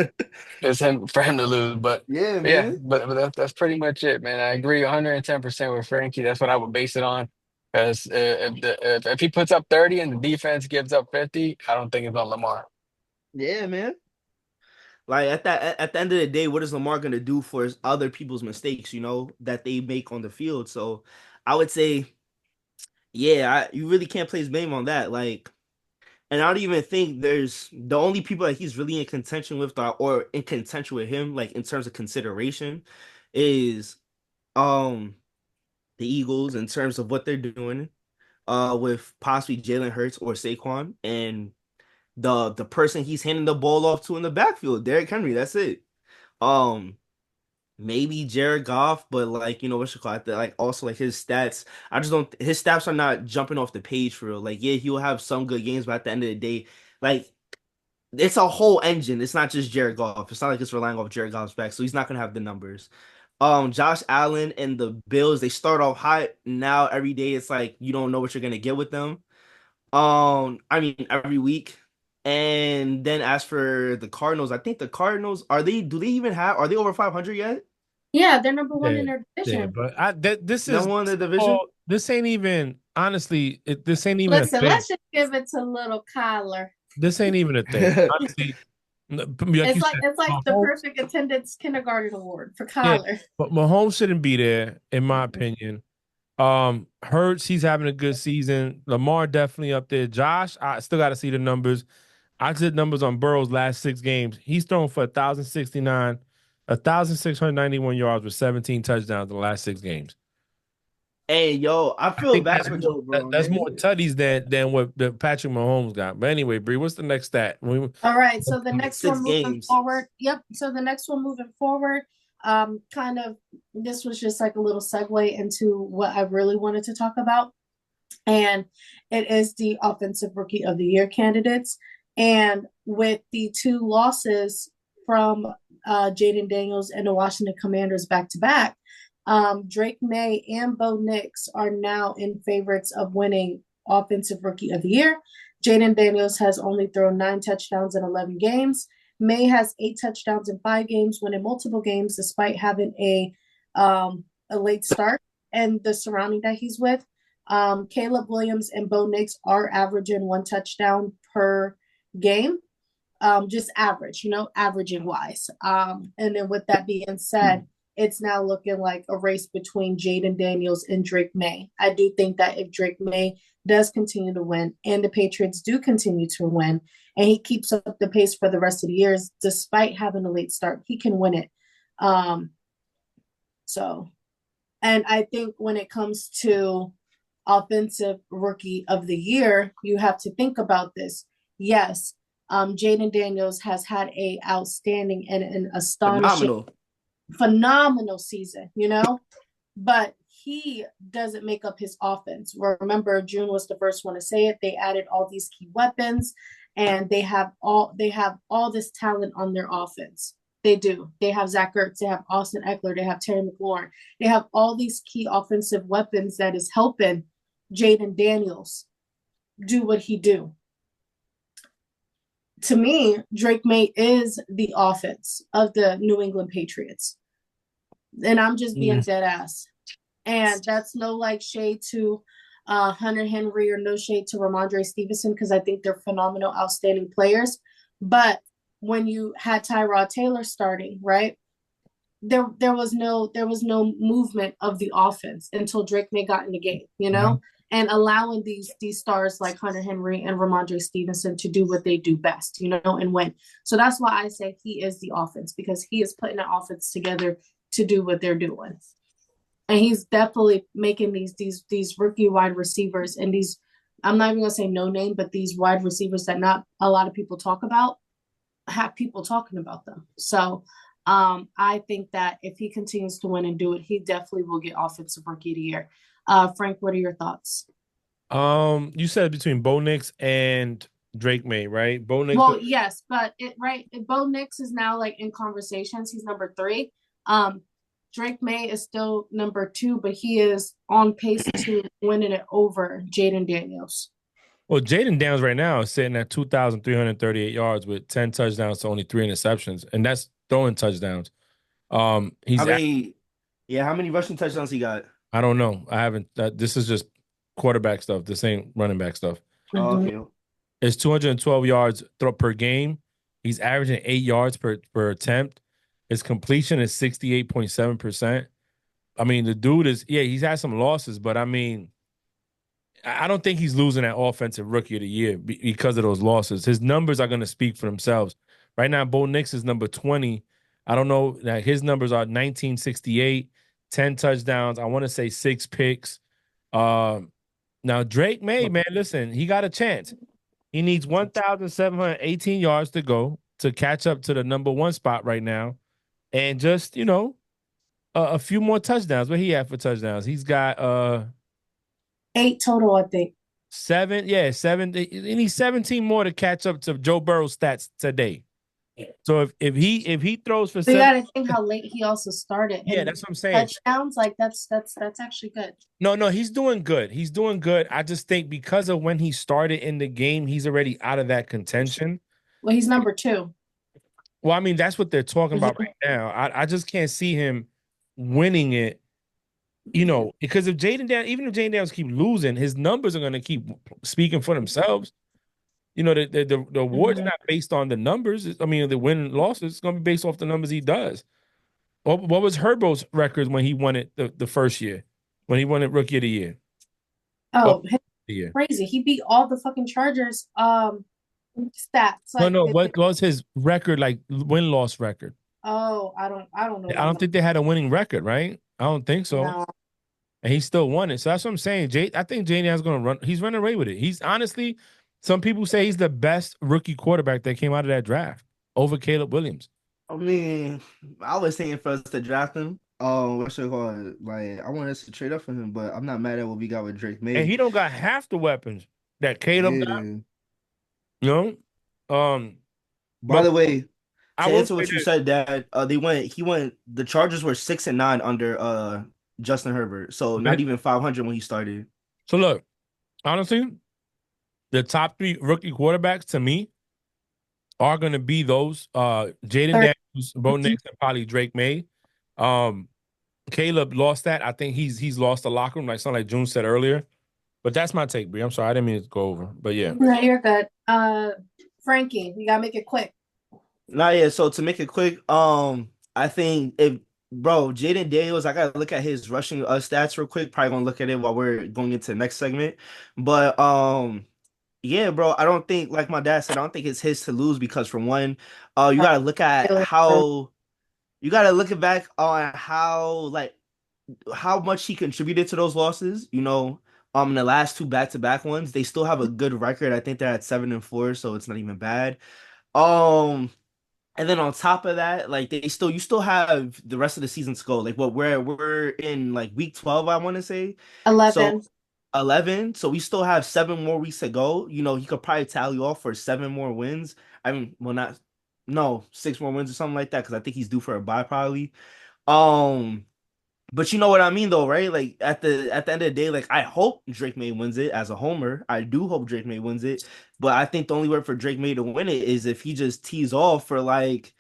it's him for him to lose. But, Yeah, but yeah, man. but that's pretty much it, man. I agree 110% with Frankie. That's what I would base it on. Because if he puts up 30 and the defense gives up 50, I don't think it's on Lamar. Yeah, man. Like at the end of the day, what is Lamar gonna do for his other people's mistakes, that they make on the field? So I would say, yeah, you really can't place blame on that. Like, and I don't even think there's the only people that he's really in contention with or in contention with him, like in terms of consideration, is um the Eagles in terms of what they're doing with possibly Jalen Hurts or Saquon and the person he's handing the ball off to in the backfield, Derrick Henry. That's it. Um, maybe Jared Goff, but like what you call it, like also like his stats. I just don't. His stats are not jumping off the page for real. Like yeah, he'll have some good games, but at the end of the day, like it's a whole engine. It's not just Jared Goff. It's not like it's relying off Jared Goff's back, so he's not gonna have the numbers. Josh Allen and the Bills, they start off hot. Now every day it's like you don't know what you're gonna get with them. I mean every week. And then as for the Cardinals, I think the Cardinals do they even have are they over 500 yet? Yeah, they're number one Yeah, in their yeah, division. but this is Number one in the division? oh, this ain't even honestly. This ain't even a Listen, thing. let's just give it to little Kyler. This ain't even a thing. Honestly, like you said, It's like the Mahomes, perfect attendance kindergarten award for yeah, Kyler. but Mahomes shouldn't be there, in my opinion. Hurts, he's having a good season. Lamar definitely up there. Josh, I still got to see the numbers. I did numbers on Burrow's last 6 games. He's thrown for 1,069, 1,691 yards with 17 touchdowns in the last 6 games. Hey, yo, I I feel think bad for Joe Burrow, that's man. more tutties than what the Patrick Mahomes got. But anyway, Bree, what's the next stat? All right, so the next Six one moving games. forward. Yep. So the next one moving forward, kind of this was just like a little segue into what I really wanted to talk about. And it is the offensive rookie of the year candidates. And with the two losses from Jaden Daniels and the Washington Commanders back to back, Drake May and Bo Nix are now in favorites of winning offensive rookie of the year. Jaden Daniels has only thrown 9 touchdowns in 11 games. May has 8 touchdowns in 5 games, winning multiple games despite having a late start and the surrounding that he's with. Caleb Williams and Bo Nix are averaging 1 touchdown per game, just average, averaging wise. And then with that being said, it's now looking like a race between Jaden Daniels and Drake May. I do think that if Drake May does continue to win and the Patriots do continue to win and he keeps up the pace for the rest of the years, despite having a late start, he can win it. And I think when it comes to offensive rookie of the year, you have to think about this. Yes, Jaden Daniels has had a outstanding and an astonishing, phenomenal season, but he doesn't make up his offense. Remember, June was the first one to say it. They added all these key weapons, and they have all this talent on their offense. They do. They have Zach Ertz. They have Austin Eckler. They have Terry McLaurin. They have all these key offensive weapons that is helping Jaden Daniels do what he do. To me, Drake May is the offense of the New England Patriots. And I'm just being dead ass. And that's no like shade to Hunter Henry or no shade to Ramondre Stevenson because I think they're phenomenal, outstanding players. But when you had Tyrod Taylor starting, right? There was no movement of the offense until Drake May got in the game, and allowing these stars like Hunter Henry and Ramondre Stevenson to do what they do best, and win. So that's why I say he is the offense because he is putting the offense together to do what they're doing. And he's definitely making these rookie wide receivers and these, I'm not even gonna say no name, but these wide receivers that not a lot of people talk about, have people talking about them. So I think that if he continues to win and do it, he definitely will get offensive rookie of the year. Frank, what are your thoughts? You said between Bo Nix and Drake May, right? Bo Nix. Well, yes, but Bo Nix is now like in conversations. He's number 3. Drake May is still number 2, but he is on pace to winning it over Jaden Daniels. Well, Jaden Daniels right now is sitting at 2,338 yards with 10 touchdowns to only 3 interceptions, and that's throwing touchdowns. How many rushing touchdowns he got? I don't know. I haven't. This is just quarterback stuff. This ain't running back stuff. Oh, okay. It's 212 yards per game. He's averaging 8 yards per attempt. His completion is 68.7%. I mean, the dude he's had some losses, but I mean, I don't think he's losing that offensive rookie of the year because of those losses. His numbers are going to speak for themselves. Right now, Bo Nix is number 20. I don't know. His numbers are 1968, 10 touchdowns. I want to say 6 picks. Now, Drake May, man, listen, he got a chance. He needs 1,718 yards to go to catch up to the number 1 spot right now. and just a few more touchdowns. What he had for touchdowns? He's got 8 total, I think. 7. Yeah, 7. He needs 17 more to catch up to Joe Burrow's stats today. So if he throws for So you 7, got to think how late he also started. yeah, And that's what I'm saying. touchdowns, like that's actually good. No, he's doing good. He's doing good. I just think because of when he started in the game, he's already out of that contention. Well, he's number 2. Well, I mean, that's what they're talking about right now. I just can't see him winning it, because if even if Jaden Daniels keep losing, his numbers are going to keep speaking for themselves. The award's not based on the numbers. I mean, the win and losses. It's going to be based off the numbers he does. What was Herbo's record when he won it the first year, when he won it Rookie of the Year? Oh, Yeah. crazy. He beat all the fucking Chargers stats. Like No. What was his record, like win-loss record? oh, I don't know. I don't think they had a winning record, right? I don't think so. No. And he still won it. So that's what I'm saying. I think Jaden's going to run. He's running away with it. He's honestly, some people say he's the best rookie quarterback that came out of that draft over Caleb Williams. I mean, I was thinking for us to draft him. What should I call it? Like, I want us to trade up for him, but I'm not mad at what we got with Drake May. And he don't got half the weapons that Caleb got. By the way, to answer say what you this. said, Dad, the Chargers were 6-9 under Justin Herbert, so not even 500 when he started. So look, honestly, the top 3 rookie quarterbacks to me are going to be those Jaden Daniels, Bo Nix, and probably Drake May. Caleb lost that. I think he's lost the locker room, like June said earlier. But that's my take, Bree. I'm sorry, I didn't mean to go over. But yeah. No, you're good. Frankie, you gotta make it quick. Nah, yeah. So to make it quick, I think Jaden Daniels, I gotta look at his rushing stats real quick. Probably gonna look at it while we're going into the next segment. But yeah, bro, I don't think, like my dad said, I don't think it's his to lose because for one, you gotta look at back on how much he contributed to those losses. In the last 2 back-to-back ones, they still have a good record. I think they're at 7-4, so it's not even bad. And then on top of that, like you still have the rest of the season to go. Like we're in like week 12, I want to say. 11. So 11. So we still have 7 more weeks to go. He could probably tally off for 7 more wins. I mean, well, not no 6 more wins or something like that because I think he's due for a bye probably. But you know what I mean though, right? Like at the end of the day, like I hope Drake May wins it as a homer. I do hope Drake May wins it. But I think the only way for Drake May to win it is if he just tees off for like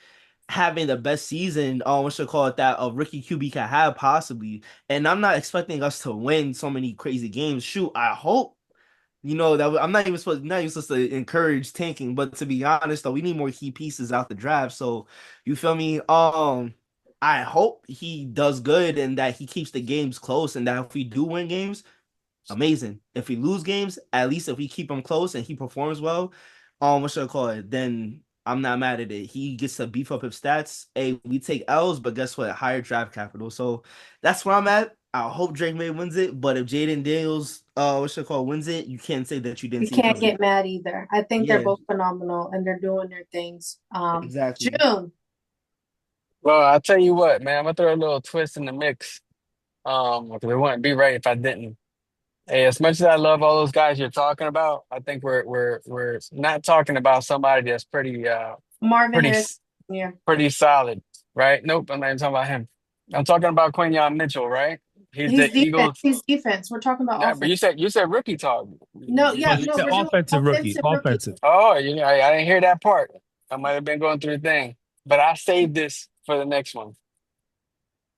having the best season, what should I call it, that a rookie QB can have possibly. And I'm not expecting us to win so many crazy games. Shoot, I hope. That I'm not even supposed to encourage tanking, but to be honest though, we need more key pieces out the draft. So you feel me? I hope he does good and that he keeps the games close and that if we do win games, amazing. If we lose games, at least if we keep him close and he performs well, what should I call it? Then I'm not mad at it. He gets to beef up his stats. Hey, we take L's, but guess what? Higher draft capital. So that's where I'm at. I hope Drake May wins it, but if Jaden Daniels, what should I call it, wins it, you can't say that you didn't You see it can't coming. get mad either. I think they're both phenomenal and they're doing their things. Exactly. June. Well, I'll tell you what, man, I'm gonna throw a little twist in the mix. Because it wouldn't be right if I didn't. Hey, as much as I love all those guys you're talking about, I think we're not talking about somebody that's Marvin pretty Harrison Jr. pretty solid, right? Nope, I'm not even talking about him. I'm talking about Quinyon Mitchell, right? He's the He's defense. Eagles. He's defense. We're talking about Nah, offense. but you said rookie talk. No, yeah, You no, said we're doing offensive rookie. rookie. Offensive. Oh, I didn't hear that part. I might have been going through the thing, but I saved this for the next one.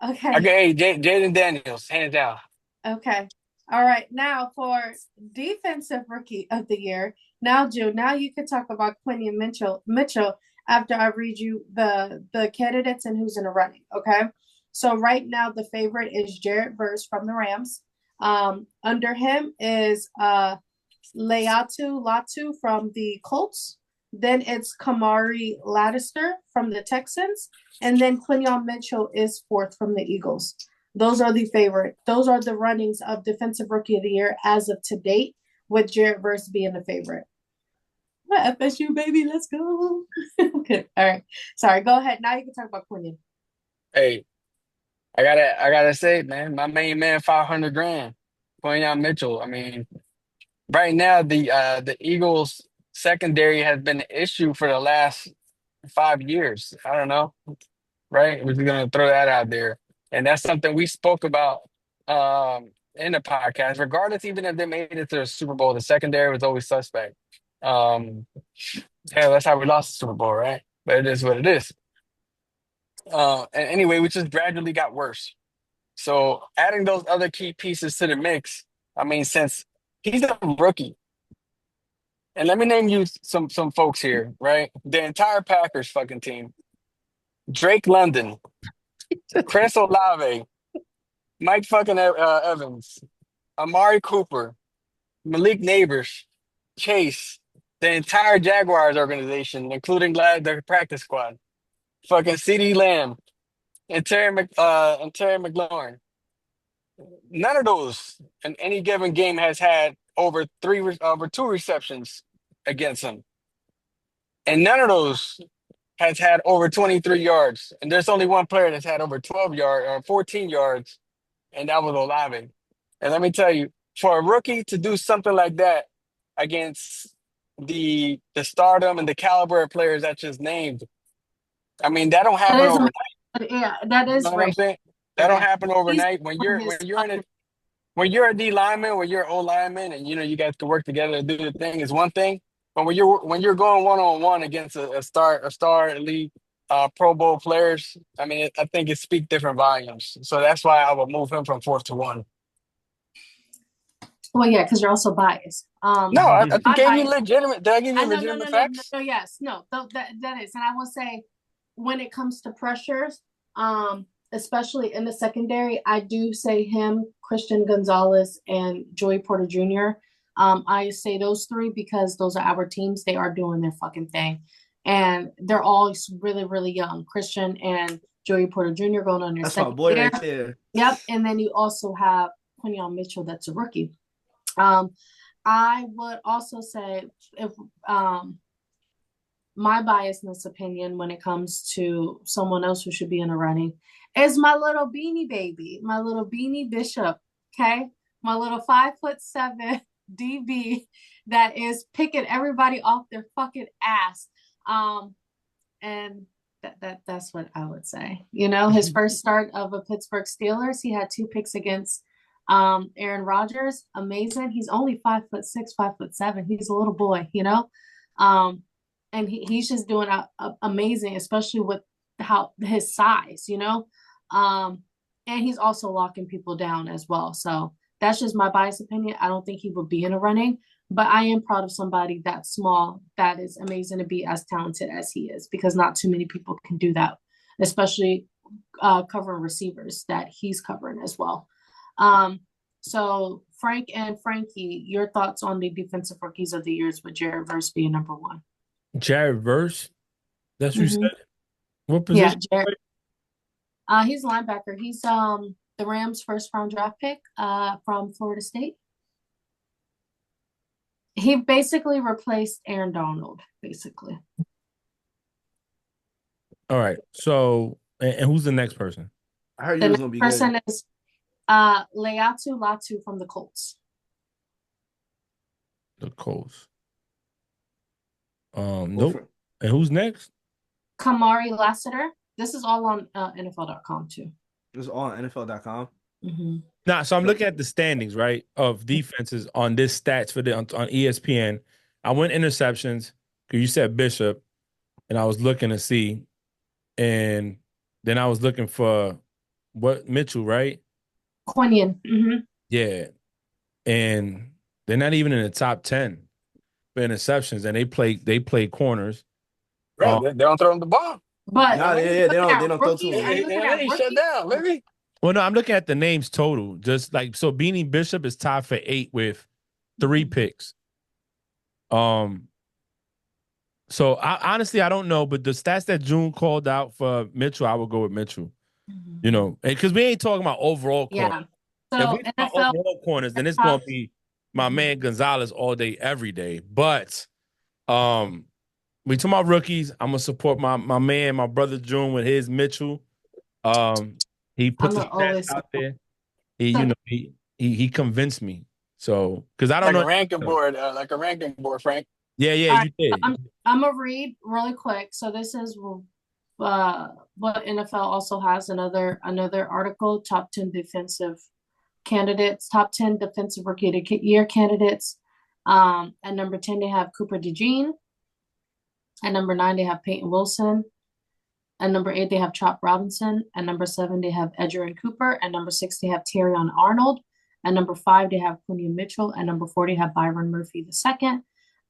Okay. Okay, hey, Jaden Daniels, hands down. Okay. All right. Now for defensive rookie of the year. Now, June, now you can talk about Quinyon Mitchell after I read you the candidates and who's in the running. Okay. So right now the favorite is Jared Verse from the Rams. Under him is Latu from the Colts. Then it's Kamari Lattister from the Texans. And then Quinyon Mitchell is fourth from the Eagles. Those are the favorite. Those are the runnings of Defensive Rookie of the Year as of to date, with Jared Verse being the favorite. FSU, baby, let's go. Okay. All right. Sorry, go ahead. Now you can talk about Quinyon. Hey, I gotta say, man, my main man, 500 grand, Quinyon Mitchell. I mean, right now the Eagles secondary has been an issue for the last 5 years. I don't know, right? We're just gonna throw that out there, and that's something we spoke about in the podcast. Regardless, even if they made it to the Super Bowl, the secondary was always suspect. Um, Hell, that's how we lost the Super Bowl, right? But it is what it is. And anyway, we just gradually got worse. So adding those other key pieces to the mix, I mean, since he's a rookie, and let me name you some folks here, right? The entire Packers fucking team: Drake London, Chris Olave, Mike fucking Evans, Amari Cooper, Malik Neighbors, Chase, the entire Jaguars organization, including the practice squad, fucking CD Lamb, and Terry McLaurin. None of those in any given game has had over two receptions against him, and none of those has had over 23 yards. And there's only one player that's had over 12 yards or 14 yards, and that was Olave. And let me tell you, for a rookie to do something like that against the stardom and the caliber of players that just named, I mean, that don't That happen is, overnight. yeah, that You know is what I'm right. saying? That don't Yeah, happen he's overnight. When on you're his when you're in a fucking. when you're a D lineman, when you're an O lineman, and you guys can work together to do the thing is one thing. But when you're going 1-on-one against a star elite Pro Bowl players, I mean, I think it speaks different volumes. So that's why I would move him from fourth to one. Well, yeah, because you're also biased. No, I My gave you bias. legitimate. Did I give I you know, no, legitimate no, no, no, facts? no. Yes, no. That is, and I will say, when it comes to pressures, especially in the secondary, I do say him, Christian Gonzalez, and Joey Porter Jr. I say those three because those are our teams. They are doing their fucking thing, and they're all really, really young. Christian and Joey Porter Jr. going on their That's my second boy year. right there. Yep, and then you also have Quinyon Mitchell, that's a rookie. Um, I would also say if my biasness opinion when it comes to someone else who should be in the running is my little beanie baby, my little beanie Bishop. Okay, my little 5'7" DB that is picking everybody off their fucking ass. And that's what I would say. You know, his first start of a Pittsburgh Steelers, he had 2 picks against Aaron Rodgers. Amazing. He's only 5'6", 5'7". He's a little boy, you know. Um, and he's just doing amazing, especially with how his size, you know. And he's also locking people down as well. So that's just my biased opinion. I don't think he would be in a running, but I am proud of somebody that small that is amazing to be as talented as he is, because not too many people can do that, especially covering receivers that he's covering as well. So Frank and Frankie, your thoughts on the defensive rookies of the years with Jared Verse being number one? Jared Verse. That's what you Mhm. said. What Yeah, position? Jared. He's a linebacker. He's the Rams' first round draft pick from Florida State. He basically replaced Aaron Donald, basically. All right. So, and who's the next person? I heard The he was next gonna be person good. is Leatu Latu from the Colts. The Colts. Go Nope. for it. And who's next? Kamari Lassiter. This is all on NFL.com too. It was all on NFL.com. Mm-hmm. Nah, so I'm looking at the standings, right, of defenses on this stats for on ESPN. I went interceptions because you said Bishop, and I was looking to see, and then I was looking for what Mitchell, right? Quinion. Mm-hmm. Yeah, and they're not even in the top 10 for interceptions, and they play corners. Bro, they don't throw him the ball. But Nah, are you yeah, they looking don't at throw too rookies? Are many. you looking at Shut rookies? down, baby. Well, no, I'm looking at the names total. Just like so, Beanie Bishop is tied for 8 with 3 picks. So honestly, I don't know, but the stats that June called out for Mitchell, I would go with Mitchell. Mm-hmm. You know, because we ain't talking about overall corners. Yeah. If So we talk about NFL overall corners, then it's top. gonna be my man Gonzalez all day, every day. But we talking about rookies. I'm gonna support my man, my brother June with his Mitchell. He put I'm the gonna stats always out there. He, so he convinced me. So, because I don't Like a know. ranking board, Frank. Yeah, yeah, all right. you did. I'm gonna read really quick. So this is what NFL also has another article, top 10 defensive candidates, top 10 defensive rookie of the year candidates. At number 10, they have Cooper DeJean. At number 9, they have Peyton Wilson. At number 8, they have Chop Robinson. At number 7, they have Edgerrin Cooper. At number 6, they have Terrion Arnold. At number 5, they have Quinion Mitchell. At number 4, they have Byron Murphy II.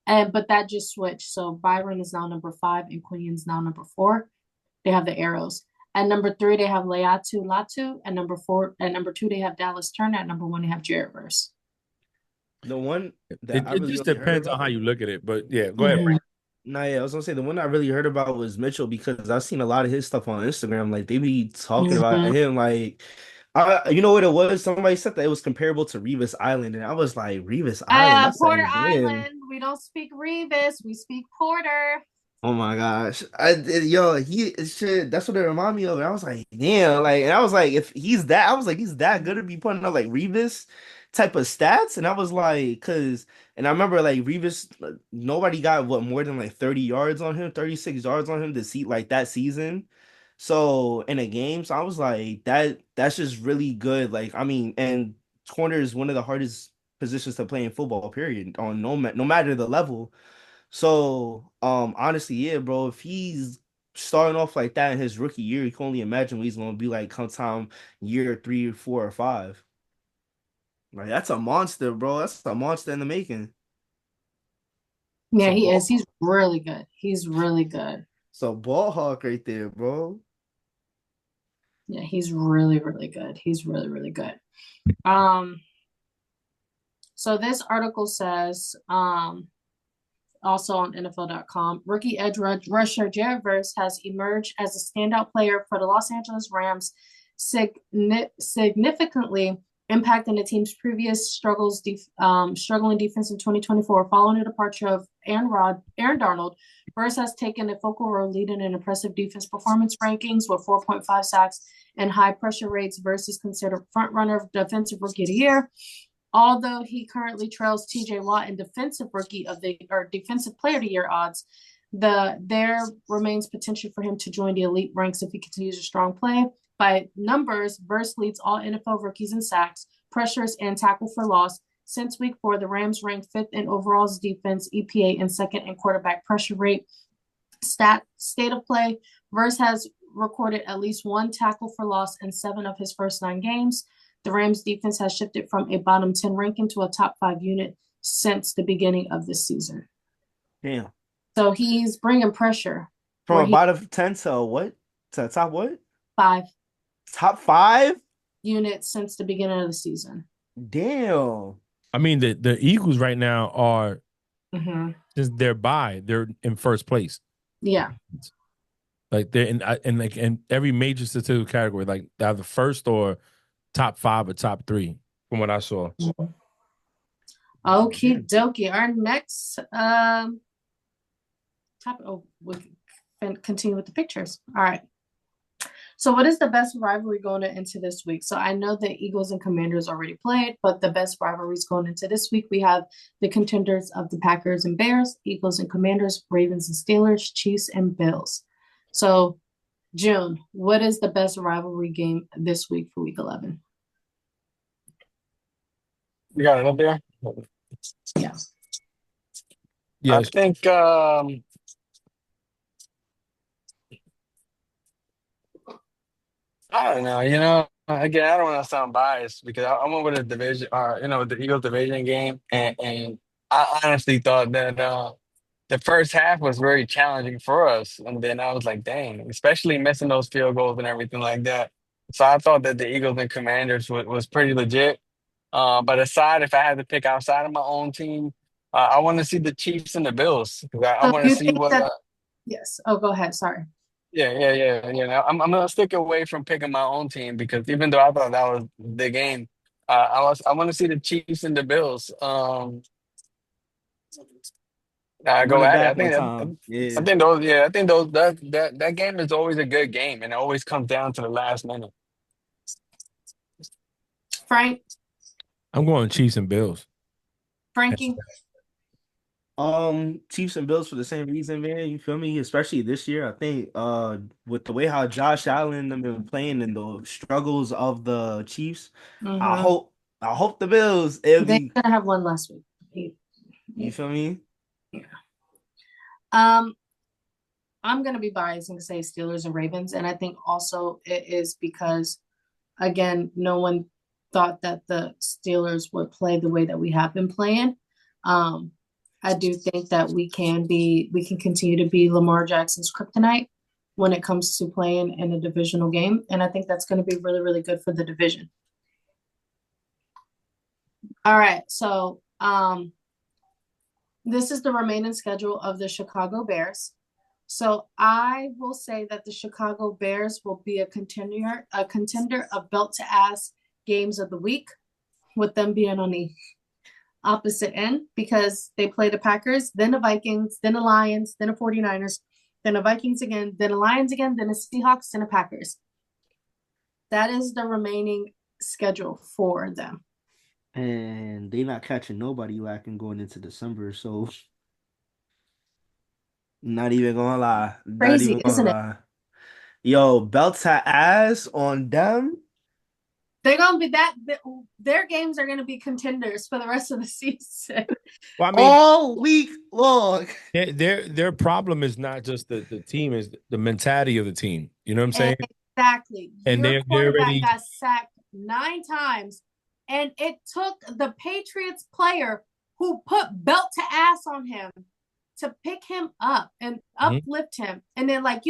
But that just switched. So Byron is now number 5 and Quinion's now number 4. They have the arrows. At number 3, they have Leatu Latu. At number 2, they have Dallas Turner. At number 1, they have Jared Verse. The one that I It really just only heard depends on about. how you look at it. But yeah, go ahead, Mhm. Frank. Nah, yeah, I was gonna say the one I really heard about was Mitchell because I've seen a lot of his stuff on Instagram. Like they be talking about Mhm. him. Like, you know what it was? Somebody said that it was comparable to Revis Island, and I was like, Revis Island. That's Porter like, damn. Island. We don't speak Revis. We speak Porter. Oh my gosh. Yo, he shit, that's what it reminded me of. And I was like, damn, like, and I was like, if he's that, I was like, he's that good to be putting up like Revis type of stats. And I was like, and I remember like Revis, nobody got what more than like 30 yards on him, 36 yards on him to see like that season. So in a game, so I was like, that's just really good. Like, I mean, and corner is one of the hardest positions to play in football, period, on no matter the level. So, honestly, yeah, bro, if he's starting off like that in his rookie year, you can only imagine what he's gonna be like come time year 3, 4, or 5. Like that's a monster, bro. That's a monster in the making. Yeah, So he is. ball, He's really good. He's really good. so ball hawk right there, bro. Yeah, he's really, really good. He's really, really good. Um, so this article says, also on NFL.com, rookie edge rusher Jared Verse has emerged as a standout player for the Los Angeles Rams, significantly impacting the team's previous struggling defense in 2024. Following the departure of Aaron Darnold, Verse has taken a focal role leading an impressive defense performance rankings with 4.5 sacks and high pressure rates. Verse is considered front runner of defensive rookie of the year. Although he currently trails TJ Watt in defensive defensive player of the year odds, there remains potential for him to join the elite ranks if he continues a strong play. By numbers, Verse leads all NFL rookies in sacks, pressures, and tackle for loss. Since week 4, the Rams ranked 5th in overalls defense, EPA, and 2nd in quarterback pressure rate. State of play, Verse has recorded at least 1 tackle for loss in 7 of his first 9 games. The Rams defense has shifted from a bottom 10 ranking to a top 5 unit since the beginning of this season. Damn. So he's bringing pressure. From a bottom 10 to what? To top what? 5 Top 5? units since the beginning of the season. Damn. I mean, the Eagles right now are since they're in first place. Yeah. Like they're in every major statistical category, like they're the first or top 5 or top 3 from what I saw. Okie dokie. Our next topic. Oh, we can continue with the pictures. All right. So, what is the best rivalry going into this week? So, I know the Eagles and Commanders already played, but the best rivalries going into this week, we have the contenders of the Packers and Bears, Eagles and Commanders, Ravens and Steelers, Chiefs and Bills. So, June, what is the best rivalry game this week for week 11? You got it up there? Yeah. Yeah, I think I don't know, again, I don't want to sound biased because I went with a division the Eagles division game and I honestly thought that the first half was very challenging for us. And then I was like, dang, especially missing those field goals and everything like that. So I thought that the Eagles and Commanders was pretty legit. But aside, if I had to pick outside of my own team, I want to see the Chiefs and the Bills. 'Cause I So, want to you see think what. that, yes. Oh, go ahead. Sorry. Yeah. I'm gonna stick away from picking my own team because even though I thought that was the game, I want to see the Chiefs and the Bills. Go run it at it. I back one think time. I Yeah. think those. Yeah, I think those that game is always a good game, and it always comes down to the last minute. Frank, I'm going Chiefs and Bills. Frankie. Chiefs and Bills for the same reason, man. You feel me? Especially this year, I think with the way how Josh Allen have been playing and the struggles of the Chiefs, I Mm-hmm. hope I hope the Bills it'll They're be, gonna have one last week. you feel me? Yeah. Um, I'm gonna be biased and say Steelers and Ravens, and I think also it is because again, no one thought that the Steelers would play the way that we have been playing. Um, I do think that we can continue to be Lamar Jackson's kryptonite when it comes to playing in a divisional game, and I think that's going to be really, really good for the division. All right, so this is the remaining schedule of the Chicago Bears. So I will say that the Chicago Bears will be a contender of belt to ass games of the week, with them being on the opposite end because they play the Packers, then the Vikings, then the Lions, then the 49ers, then the Vikings again, then the Lions again, then the Seahawks, then the Packers. That is the remaining schedule for them. And they not catching nobody lacking going into December, so not even gonna lie. Not even Crazy, gonna isn't it? lie. Yo, belt to ass on them They're gonna be that their games are gonna be contenders for the rest of the season. Well, I mean, all week long. their problem is not just the team, is the mentality of the team. You know what I'm saying? Exactly. And Your they're quarterback already got sacked 9 times, and it took the Patriots player who put belt to ass on him to pick him up and Mhm. uplift him, and then like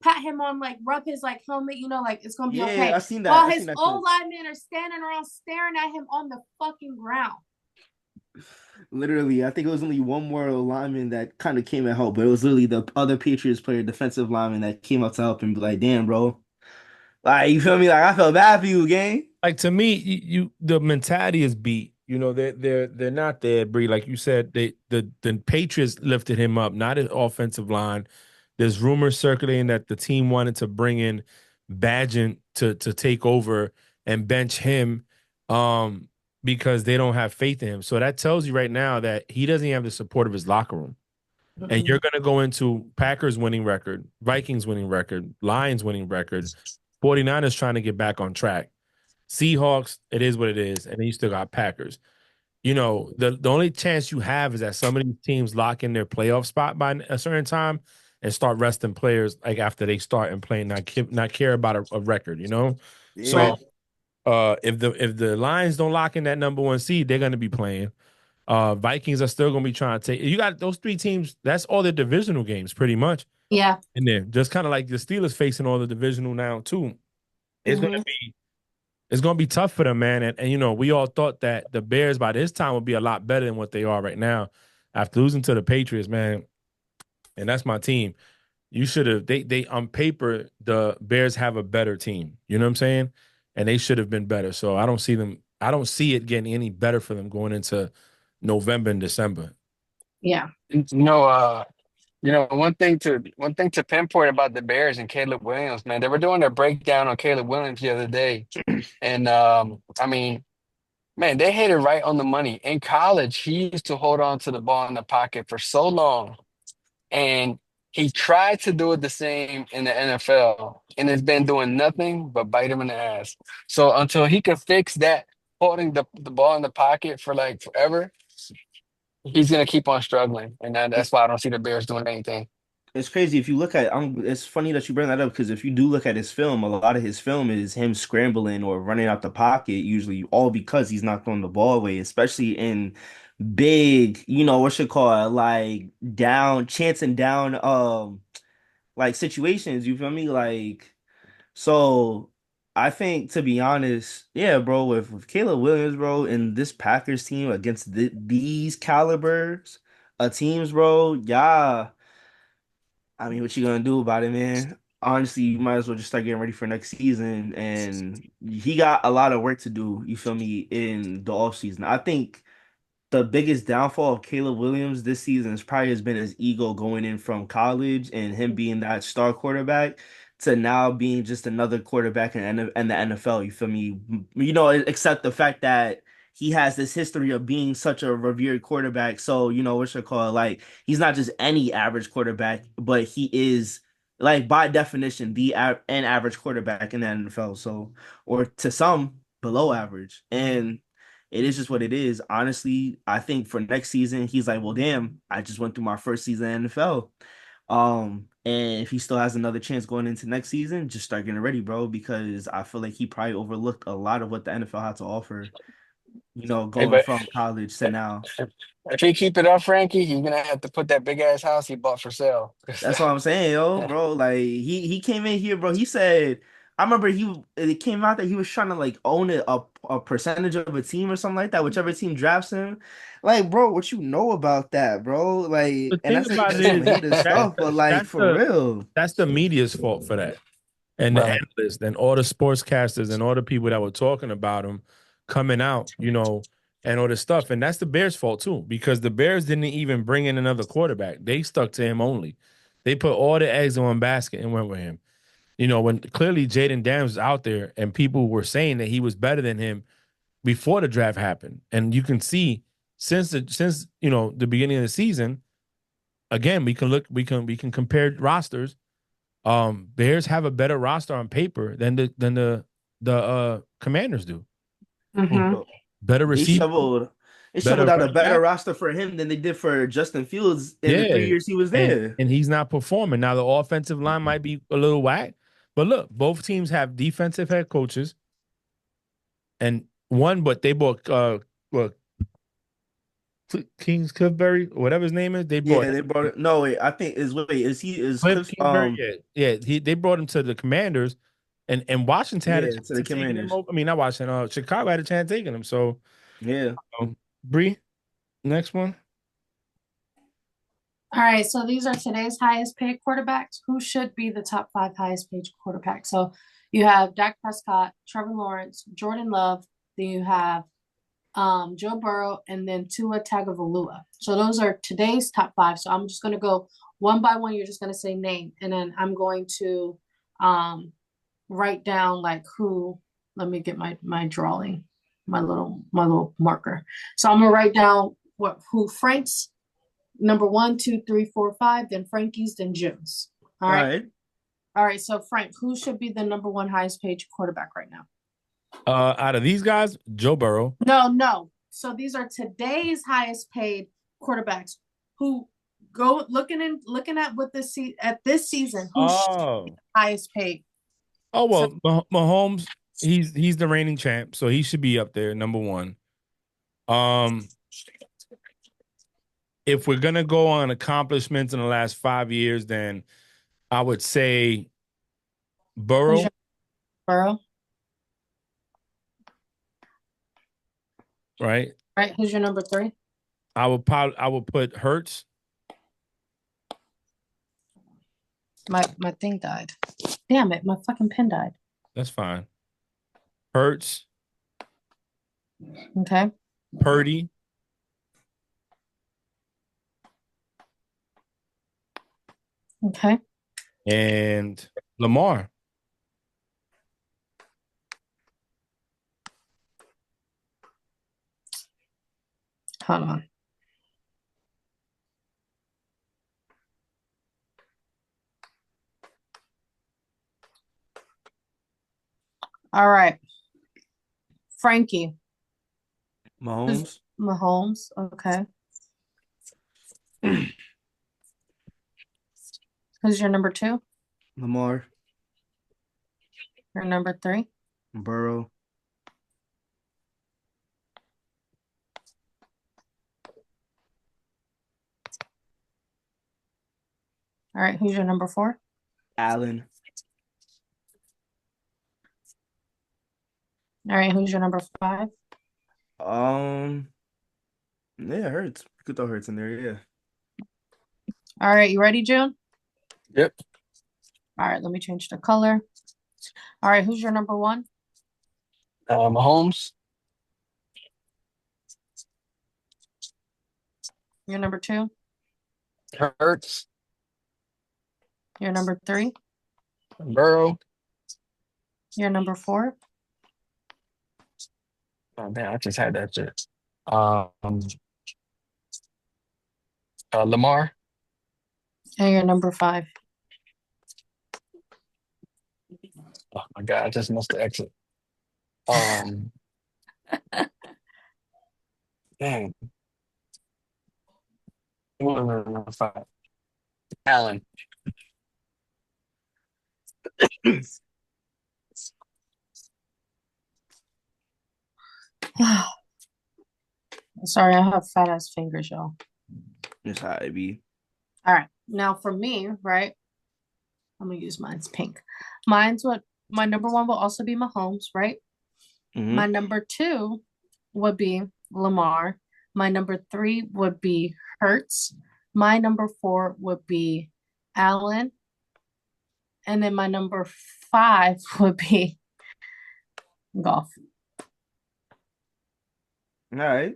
pat him on, like rub his like helmet, like it's gonna be Yeah, okay. I seen that. While I his seen that old clip. linemen are standing around staring at him on the fucking ground. Literally, I think it was only one more lineman that kind of came and helped, but it was literally the other Patriots player, defensive lineman, that came up to help and be like, "Damn, bro, like you feel me? Like I felt bad for you, gang." like to me, the mentality is beat. You know, they're not there, Bree. Like you said, the Patriots lifted him up, not his offensive line. There's rumors circulating that the team wanted to bring in Badgett to take over and bench him um because they don't have faith in him. So that tells you right now that he doesn't have the support of his locker room. And Mm-mm. you're going to go into Packers winning record, Vikings winning record, Lions winning record, 49ers trying to get back on track. Seahawks, it is what it is, and then you still got Packers. You know, the only chance you have is that some of these teams lock in their playoff spot by a certain time and start resting players like after they start and playing, not care about a record. You know, Yeah, so if the Lions don't lock in that number one seed, they're going to be playing. Vikings are still going to be trying to take. You got those three teams. That's all their divisional games, pretty much. Yeah. And then just kind of like the Steelers facing all the divisional now too. It's going to Mm-hmm. be it's going to be tough for them, man. And we all thought that the Bears by this time would be a lot better than what they are right now after losing to the Patriots, man. And that's my team. You should have they on paper the Bears have a better team. You know what I'm saying? And they should have been better. So I don't see it getting any better for them going into November and December. Yeah. One thing to pinpoint about the Bears and Caleb Williams, man, they were doing a breakdown on Caleb Williams the other day, and I mean, man, they hit it right on the money. In college, he used to hold on to the ball in the pocket for so long, and he tried to do it the same in the NFL, and it's been doing nothing but bite him in the ass. So until he could fix that, holding the ball in the pocket for like forever, he's gonna keep on struggling, and that's why I don't see the Bears doing anything. it's crazy if you look at. It's funny that you bring that up because if you do look at his film, a lot of his film is him scrambling or running out the pocket. Usually, all because he's not throwing the ball away, especially in big, what you call it, like down, chancing down, like situations. You feel me? Like so. I think to be honest, yeah, bro, with Caleb Williams, bro, and this Packers team against these calibers of teams, bro, yeah. I mean, what you gonna do about it, man? Honestly, you might as well just start getting ready for next season. And he got a lot of work to do, you feel me, in the offseason. I think the biggest downfall of Caleb Williams this season has probably has been his ego going in from college and him being that star quarterback to now being just another quarterback in the NFL. You feel me? You know, except the fact that he has this history of being such a revered quarterback. So, you know, what should call it? Like, he's not just any average quarterback, but he is, like, by definition, an average quarterback in the NFL. So, or to some, below average. And it is just what it is. Honestly, I think for next season, he's like, well, damn, I just went through my first season in the NFL. And if he still has another chance going into next season, just start getting ready, bro, because I feel like he probably overlooked a lot of what the NFL had to offer, you know, Hey, going but from college to now. if he keep it up, Frankie, he's gonna have to put that big ass house he bought for sale. That's what I'm saying, yo, bro. Like he came in here, bro. He said, I remember it came out that he was trying to like own a percentage of a team or something like that, whichever team drafts him. Like, bro, what you know about that, bro? The Like, and thing that's like about just it some is hater that stuff, but like that's for the real, that's the media's fault for that. And the right? analysts and all the sportscasters and all the people that were talking about him coming out, you know, and all this stuff. And that's the Bears' fault too, because the Bears didn't even bring in another quarterback. They stuck to him only. They put all the eggs in one basket and went with him. You know, when clearly Jaden Daniels was out there and people were saying that he was better than him before the draft happened. And you can see since you know the beginning of the season, again, we can compare rosters. Bears have a better roster on paper than the Commanders do. Mm-hmm. Bro, Better they receiver, shoveled they better shoveled out a running better back. roster for him than they did for Justin Fields in the Yeah, 3 years he was and there. and he's not performing. Now the offensive line might be a little whack, but look, both teams have defensive head coaches, and one, but they bought what Kings Cliffbury, whatever his name is, they brought Yeah, they brought it. No, wait, I think is Cliff Cliff Kingsbury. Yeah. They brought him to the Commanders, and Washington had a yeah, to chance the of taking him Commanders. over. I mean, not Washington. Chicago had a chance of taking him. So, Yeah. Bree, next one. All right, so these are today's highest paid quarterbacks. Who should be the top five highest paid quarterbacks? So you have Dak Prescott, Trevor Lawrence, Jordan Love, then you have Joe Burrow, and then Tua Tagovailoa. So those are today's top five. So I'm just gonna go one by one. You're just gonna say name, and then I'm going to write down like who. Let me get my drawing, my little marker. So I'm gonna write down who Frank's number one, two, three, four, five, then Frankie's, then Jim's. All All right. right. All right. So Frank, who should be the number one highest paid quarterback right now? Out of these guys, Joe Burrow. No. So these are today's highest paid quarterbacks who go looking at what at this season who should be Oh, the highest paid. So Mahomes. He's the reigning champ, so he should be up there, number one. Um, if we're gonna go on accomplishments in the last 5 years, then I would say who's Burrow, your Burrow? right? Right. Who's your number three? I would put Hurts. My thing died. Damn it, my fucking pen died. That's fine. Hurts, Okay. Purdy, Okay. and Lamar. Hold on. All right. Frankie. Mahomes, Mahomes. Okay. Who's your number two? Lamar, Your number three? Burrow, All right. Who's your number four? Allen, All right. Who's your number five? yeah, Hurts. You could throw Hurts in there, yeah. All right. You ready, June? Yep. All right. Let me change the color. All right. Who's your number one? Mahomes. Your number two? Hurts, Your number three? Burrow. Your number four? Oh man, I just had that shit. Lamar. And your number five? Oh my God, I just missed the exit. Um, Dang, what was number five? Allen. Sorry, I have fat ass fingers, y'all. That's how it be. All right. Now for me, right? I'm gonna use mine's pink. Mine's what my number one will also be Mahomes, right? Mm-hmm. My number two would be Lamar. My number three would be Hurts. My number four would be Allen. And then my number five would be Golf. All right.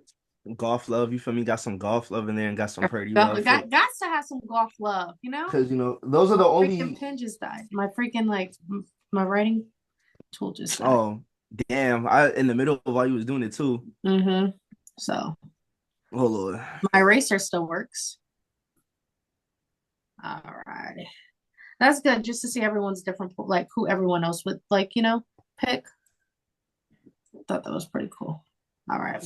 Golf love, you feel me? Got some golf love in there and got some Purdy Got, love. got, got to have some golf love, you know? Because, those are the Freaking only. pen just died. My freaking, like, my writing tool just died. Oh, damn. I in the middle of while you was doing it too. Mm-hmm. So, Oh, Lord. my eraser still works. All right. That's good just to see everyone's different, like, who everyone else would, like, pick. Thought that was pretty cool. All right.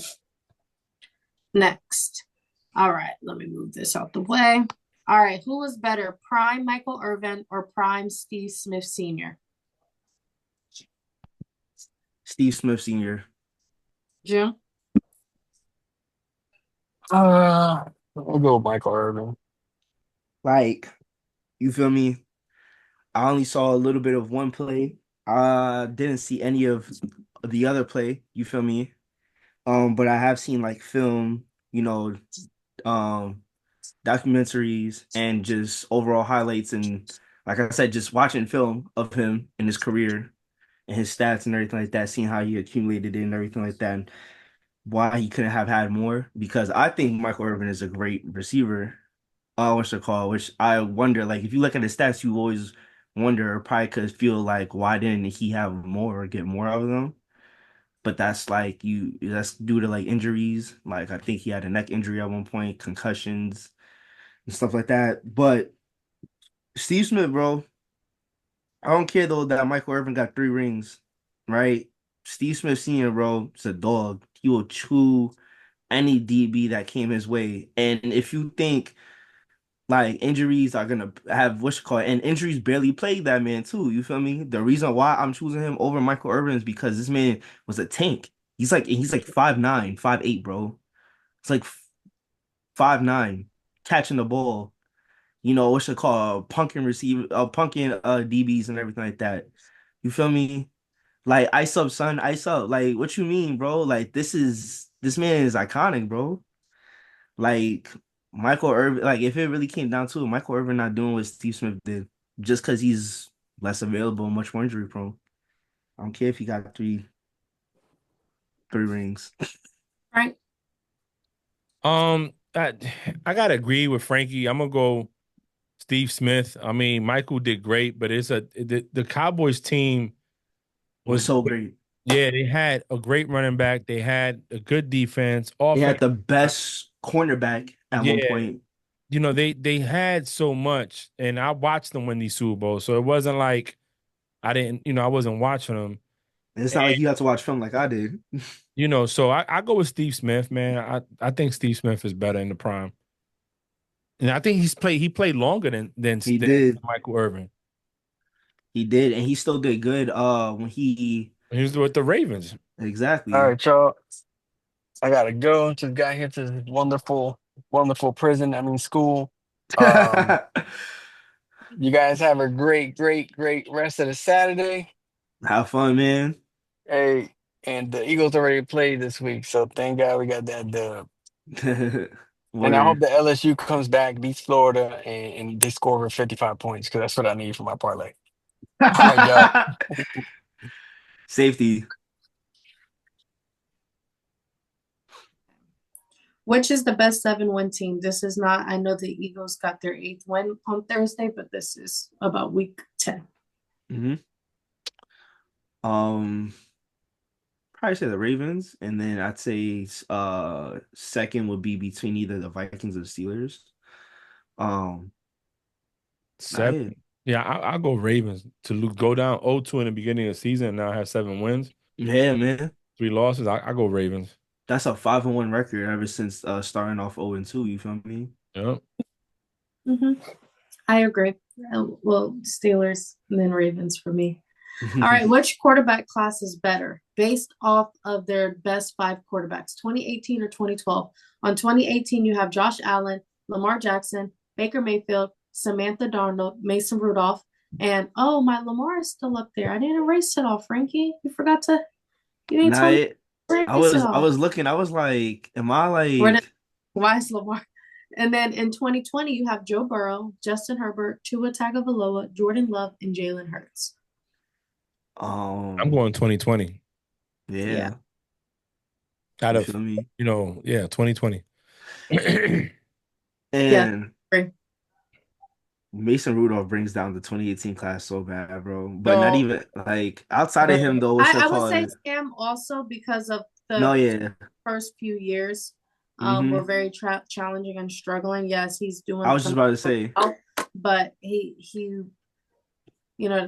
Next. All right. Let me move this out the way. All right. Who was better, prime Michael Irvin or prime Steve Smith Sr.? Steve Smith Sr. Jim? I'll go with Michael Irvin. Like, you feel me? I only saw a little bit of one play. Didn't see any of the other play. You feel me? But I have seen like film, um, documentaries and just overall highlights and like I said, just watching film of him in his career and his stats and everything like that, seeing how he accumulated it and everything like that, and why he couldn't have had more. Because I think Michael Irvin is a great receiver. What's it called? Which I wonder, like, if you look at his stats, you always wonder, or probably could feel like, why didn't he have more or get more out of them? But that's like that's due to like injuries. Like I think he had a neck injury at one point, concussions and stuff like that. But Steve Smith, bro, I don't care though that Michael Irvin got 3 rings, right? Steve Smith Sr., bro, is a dog. He will chew any DB that came his way. And if you think like injuries are gonna have what's it called, and injuries barely plagued that man too. You feel me? The reason why I'm choosing him over Michael Irvin is because this man was a tank. He's like 5'9", 5'8", bro. It's like 5'9", catching the ball. What's it called? Punking receiver, punking DBs and everything like that. You feel me? Like ice up, son, ice up. Like what you mean, bro? Like this man is iconic, bro. Like Michael Irvin, like if it really came down to it, Michael Irvin not doing what Steve Smith did just because he's less available and much more injury prone. I don't care if he got three rings. Right. I gotta agree with Frankie. I'm gonna go Steve Smith. I mean, Michael did great, but the Cowboys team It was was so great. yeah, they had a great running back. They had a good defense, They had offense. the best cornerback at one Yeah, point. they had so much, and I watched them win these Super Bowls, so it wasn't like I didn't, I wasn't watching them. And it's not like you have to watch film like I did. So I go with Steve Smith, man. I think Steve Smith is better in the prime. And I think he played longer He than did. Michael Irvin. He did, and he still did good. When he He was with the Ravens. All exactly. right, y'all. I gotta go. Just got here to this wonderful, wonderful prison. I mean, school. Um, you guys have a great, great, great rest of the Saturday. Have fun, man. Hey, and the Eagles already played this week, so thank God we got that dub. And I hope Word. the LSU comes back, beats Florida, and they score over 55 points because that's what I need for my parlay. All right, y'all. Safety. Which is the best 7-win team? This is not, I know the Eagles got their 8th win on Thursday, but this is about week 10. Mm-hmm. Probably say the Ravens, and then I'd say second would be between either the Vikings or the Steelers. Um, I 7. hit. Yeah, I'll go Ravens to go down 0-2 in the beginning of the season and now have 7 wins, Yeah, man. 3 losses. I go Ravens. That's a 5-1 record ever since starting off 0-2. You feel me? Yeah. Mm-hmm. I agree. Well, Steelers and then Ravens for me. All right, which quarterback class is better based off of their best 5 quarterbacks, 2018 or 2012? On 2018, you have Josh Allen, Lamar Jackson, Baker Mayfield, Samantha Darnold, Mason Rudolph, and oh, my Lamar is still up there. I didn't erase it all, Frankie. You didn't Nah, tell me to I erase it was I all. was looking. I was like, am I Where did, like why is Lamar? And then in 2020, you have Joe Burrow, Justin Herbert, Tua Tagovailoa, Jordan Love, and Jalen Hurts. I'm going 2020. Yeah. yeah, Out you of, feel me? 2020. Yeah. And Agree. Mason Rudolph brings down the 2018 class so bad, bro. But not No, even like outside of him though, what's it I would say called? Sam also because of No, the yeah. first few years were Mm-hmm. very challenging and struggling. Yes, he's I doing was just about to say, well, but he you know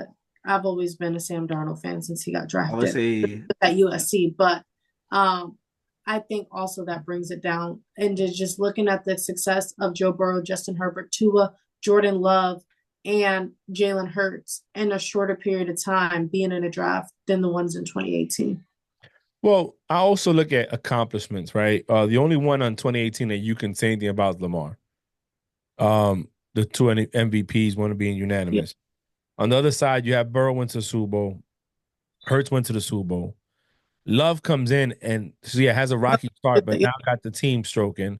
I've always been a Sam Darnold fan since he got I would drafted say, at USC, but I think also that brings it down and just looking at the success of Joe Burrow, Justin Herbert, Tua, Jordan Love, and Jalen Hurts in a shorter period of time being in a draft than the ones in 2018. well, I also look at accomplishments, right? The only one on 2018 that you can say anything about is Lamar. The 2 MVPs, one being Yeah. unanimous. On the other side, you have Burrow went to the Super Bowl, Hurts went to the Super Bowl. Love comes in and has a rocky start, but now got the team stroking.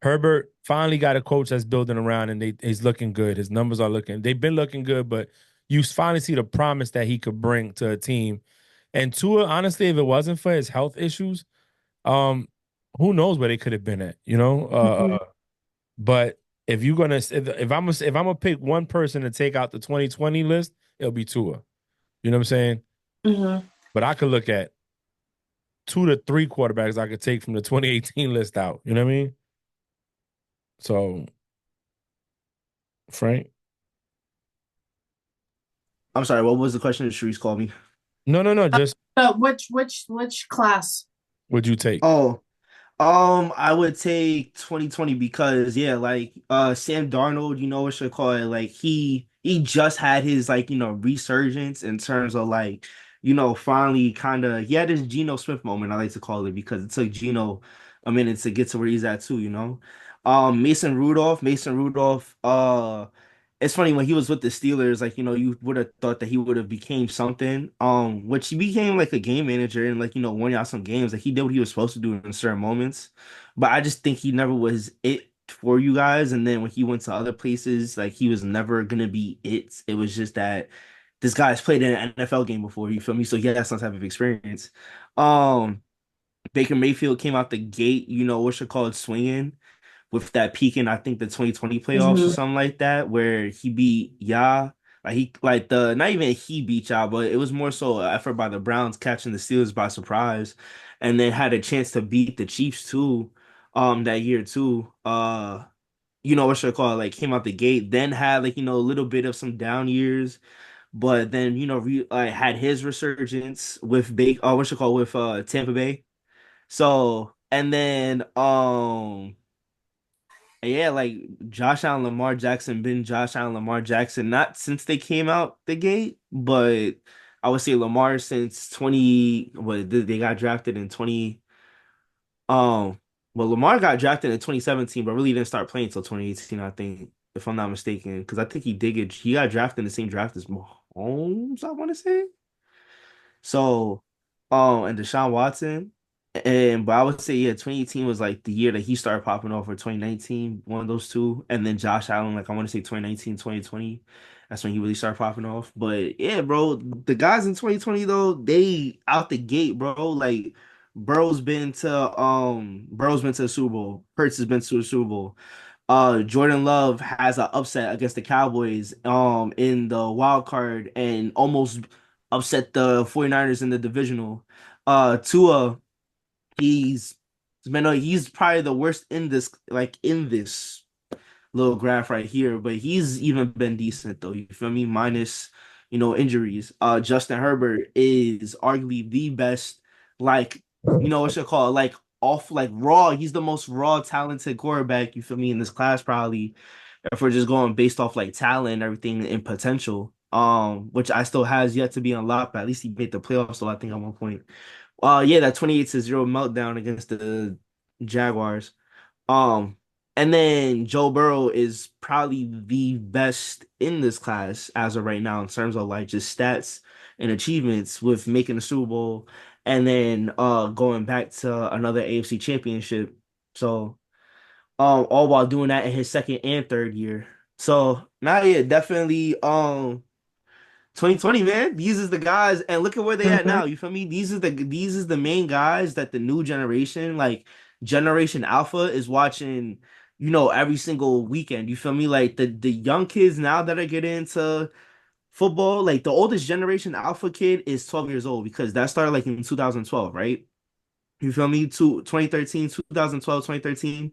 Herbert finally got a coach that's building around, and he's looking good. His numbers are they've been looking good, but you finally see the promise that he could bring to a team. And Tua, honestly, if it wasn't for his health issues, um, who knows where they could have been at, you know? But if you're gonna, if I'm gonna pick one person to take out the 2020 list, it'll be Tua. You know what I'm saying? Mm-hmm. But I could look at 2 to 3 quarterbacks I could take from the 2018 list out. You know what I mean? So, Frank, I'm sorry, what was the question that Sharice called me? no. Just Which class? would you take? Oh, I would take 2020 because yeah, like Sam Darnold, you know what should call it, like he just had his like, resurgence in terms of like, finally kind of he had his Geno Smith moment, I like to call it, because it took Geno a minute to get to where he's at too. Mason Rudolph, it's funny when he was with the Steelers, like, you would have thought that he would have became something. Which he became like a game manager and like, won y'all some games. Like he did what he was supposed to do in certain moments. But I just think he never was it for you guys. And then when he went to other places, like he was never gonna be it. It was just that this guy's played in an NFL game before, you feel me? So he has some type of experience. Um, Baker Mayfield came out the gate, what you call it, swinging with that peak in I think the 2020 playoffs or Mm-hmm. something like that, where he beat Ya. Like he like the not even he beat Ya, but it was more so an effort by the Browns catching the Steelers by surprise, and then had a chance to beat the Chiefs too, that year too. What should I call it? Like came out the gate, then had like a little bit of some down years, but then like had his resurgence with what should I call it, with Tampa Bay. So and then yeah, like Josh Allen, Lamar Jackson, been Josh Allen, Lamar Jackson, not since they came out the gate, but I would say Lamar since 20, what they got drafted in 20, um, well, Lamar got drafted in 2017, but really didn't start playing until 2018, I think, if I'm not mistaken, because I think he got drafted in the same draft as Mahomes, I want to say. So, and Deshaun Watson. But I would say, yeah, 2018 was like the year that he started popping off, or 2019, one of those two. And then Josh Allen, like I want to say 2019, 2020. That's when he really started popping off. But yeah, bro, the guys in 2020 though, they out the gate, bro. Like Burrow's been to the Super Bowl. Hurts has been to the Super Bowl. Jordan Love has an upset against the Cowboys in the wild card and almost upset the 49ers in the divisional. Tua, he's he's probably the worst in this little graph right here, but he's even been decent though. You feel me? Minus, injuries. Justin Herbert is arguably the best, like, what should I call it? Like off like raw. He's the most raw talented quarterback, you feel me, in this class, probably. If we're just going based off like talent and everything and potential. Which I still has yet to be unlocked, but at least he made the playoffs, so I think at one point. Yeah, that 28-0 meltdown against the Jaguars. Um, and then Joe Burrow is probably the best in this class as of right now in terms of like just stats and achievements with making the Super Bowl and then going back to another AFC championship. So all while doing that in his second and third year. So now yeah, definitely 2020, man. These is the guys, and look at where they at Mhm. now. You feel me? These is the main guys that the new generation, like Generation Alpha, is watching. Every single weekend. You feel me? Like the young kids now that are getting into football. Like the oldest Generation Alpha kid is 12 years old because that started like in 2012, right? You feel me? 2013, 2012, 2013.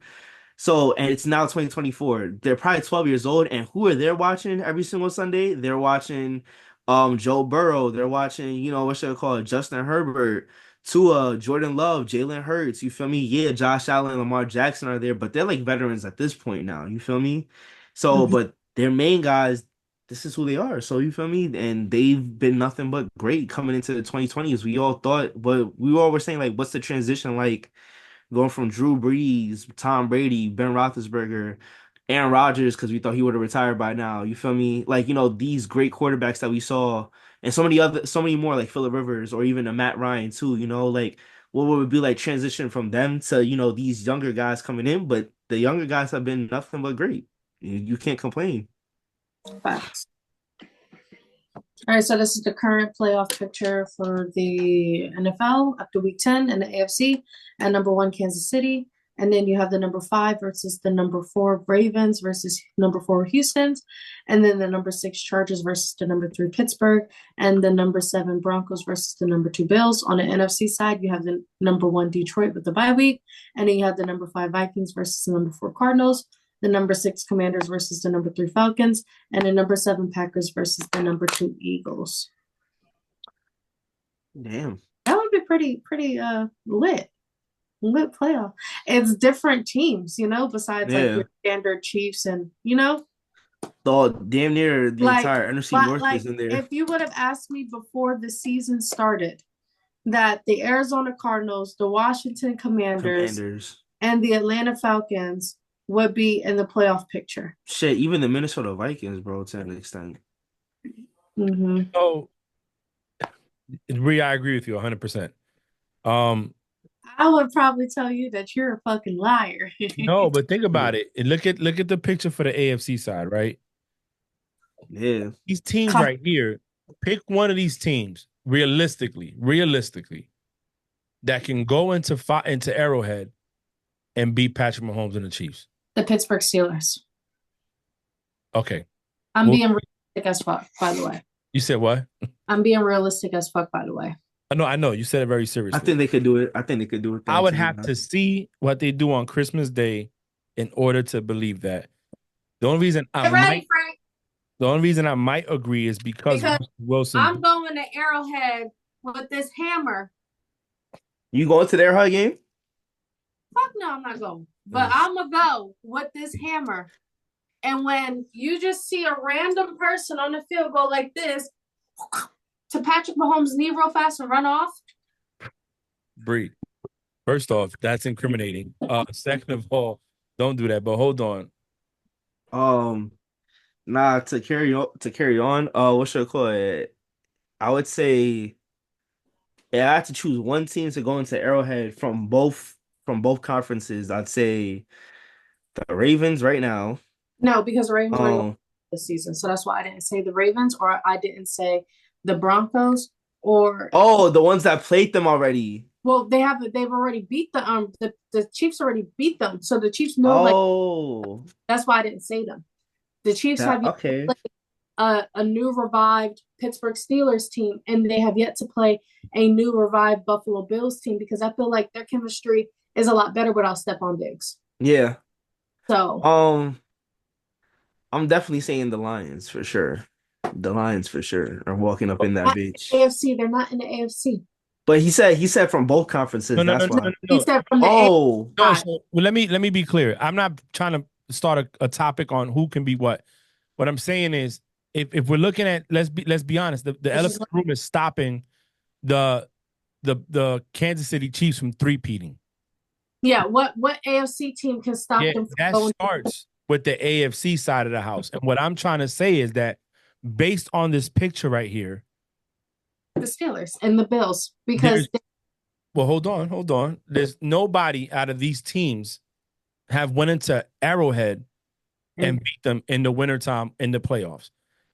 So, and it's now 2024. They're probably 12 years old. And who are they watching every single Sunday? They're watching Joe Burrow. They're watching, what should I call it? Justin Herbert, Tua, Jordan Love, Jalen Hurts. You feel me? Yeah, Josh Allen, Lamar Jackson are there, but they're like veterans at this point now. You feel me? So, Mhm. but their main guys, this is who they are. So you feel me? And they've been nothing but great coming into the 2020s. We all thought, but we all were saying, like, what's the transition like? Going from Drew Brees, Tom Brady, Ben Roethlisberger, Aaron Rodgers, because we thought he would have retired by now. You feel me? Like, these great quarterbacks that we saw, and so many more, like Phillip Rivers or even a Matt Ryan too. Like what would it be like transition from them to these younger guys coming in? But the younger guys have been nothing but great. You can't complain. Facts. All right, so this is the current playoff picture for the NFL up to week 10 in the AFC. And number one, Kansas City. And then you have the number five versus the number four Ravens versus number four Houston's. And then the number six Chargers versus the number three Pittsburgh. And the number seven Broncos versus the number two Bills. On the NFC side, you have the number one Detroit with the bye week. And then you have the number five Vikings versus the number four Cardinals. The number six Commanders versus the number three Falcons, and the number seven Packers versus the number two Eagles. Damn. That would be pretty lit playoff. It's different teams, besides like Yeah. your standard Chiefs and Damn near the like entire NFC North like is in there. if you would have asked me before the season started that the Arizona Cardinals, the Washington Commanders, and the Atlanta Falcons would be in the playoff picture. Shit, even the Minnesota Vikings, bro, to an extent. Mm-hmm. So, Bree, I agree with you 100%. I would probably tell you that you're a fucking liar. No, but think about it. And look at the picture for the AFC side, right? Yeah. These teams right here, pick one of these teams realistically, that can go into Arrowhead and beat Patrick Mahomes and the Chiefs. The Pittsburgh Steelers. Okay. I'm being realistic as fuck, by the way. You said what? I'm being realistic as fuck, by the way. I know. You said it very seriously. I think they could do it. I would have to see what they do on Christmas Day in order to believe that. The only reason I might agree is because Wilson. I'm going to Arrowhead with this hammer. You going to the Arrowhead game? Fuck no, I'm not going. But I'm going to go with this hammer. And when you just see a random person on the field go like this to Patrick Mahomes' knee real fast and run off. Bree, first off, that's incriminating. Second of all, don't do that. But hold on. To carry on, what should I call it? I would say if I had to choose one team to go into Arrowhead from both conferences, I'd say the Ravens right now. No, because the Ravens were this season. So that's why I didn't say the Ravens, or I didn't say the Broncos, or the ones that played them already. Well, they've already beat the Chiefs already beat them. So the Chiefs know like Oh, that's why I didn't say them. The Chiefs that have yet to okay. play a new revived Pittsburgh Steelers team, and they have yet to play a new revived Buffalo Bills team because I feel like their chemistry is a lot better without Stephon Diggs. Yeah. So I'm definitely saying the Lions for sure. The Lions for sure are walking up in that not bitch. AFC, they're not in the AFC. But he said from both No, conferences. no, no, That's no, No, no, why. he no. said from the AFC Oh, No, side. so well, let me be clear. I'm not trying to start a topic on who can be what. What I'm saying is, if we're looking at let's be honest, the It's just elephant in the room is stopping the the Kansas City Chiefs from three-peating. yeah. What AFC team can stop Yeah, them from that going starts with the AFC side of the house. And what I'm trying to say is that based on this picture right here, to the Steelers and the Bills there's because well, hold on. There's nobody out of these teams have went into Arrowhead and beat them in the wintertime in the playoffs.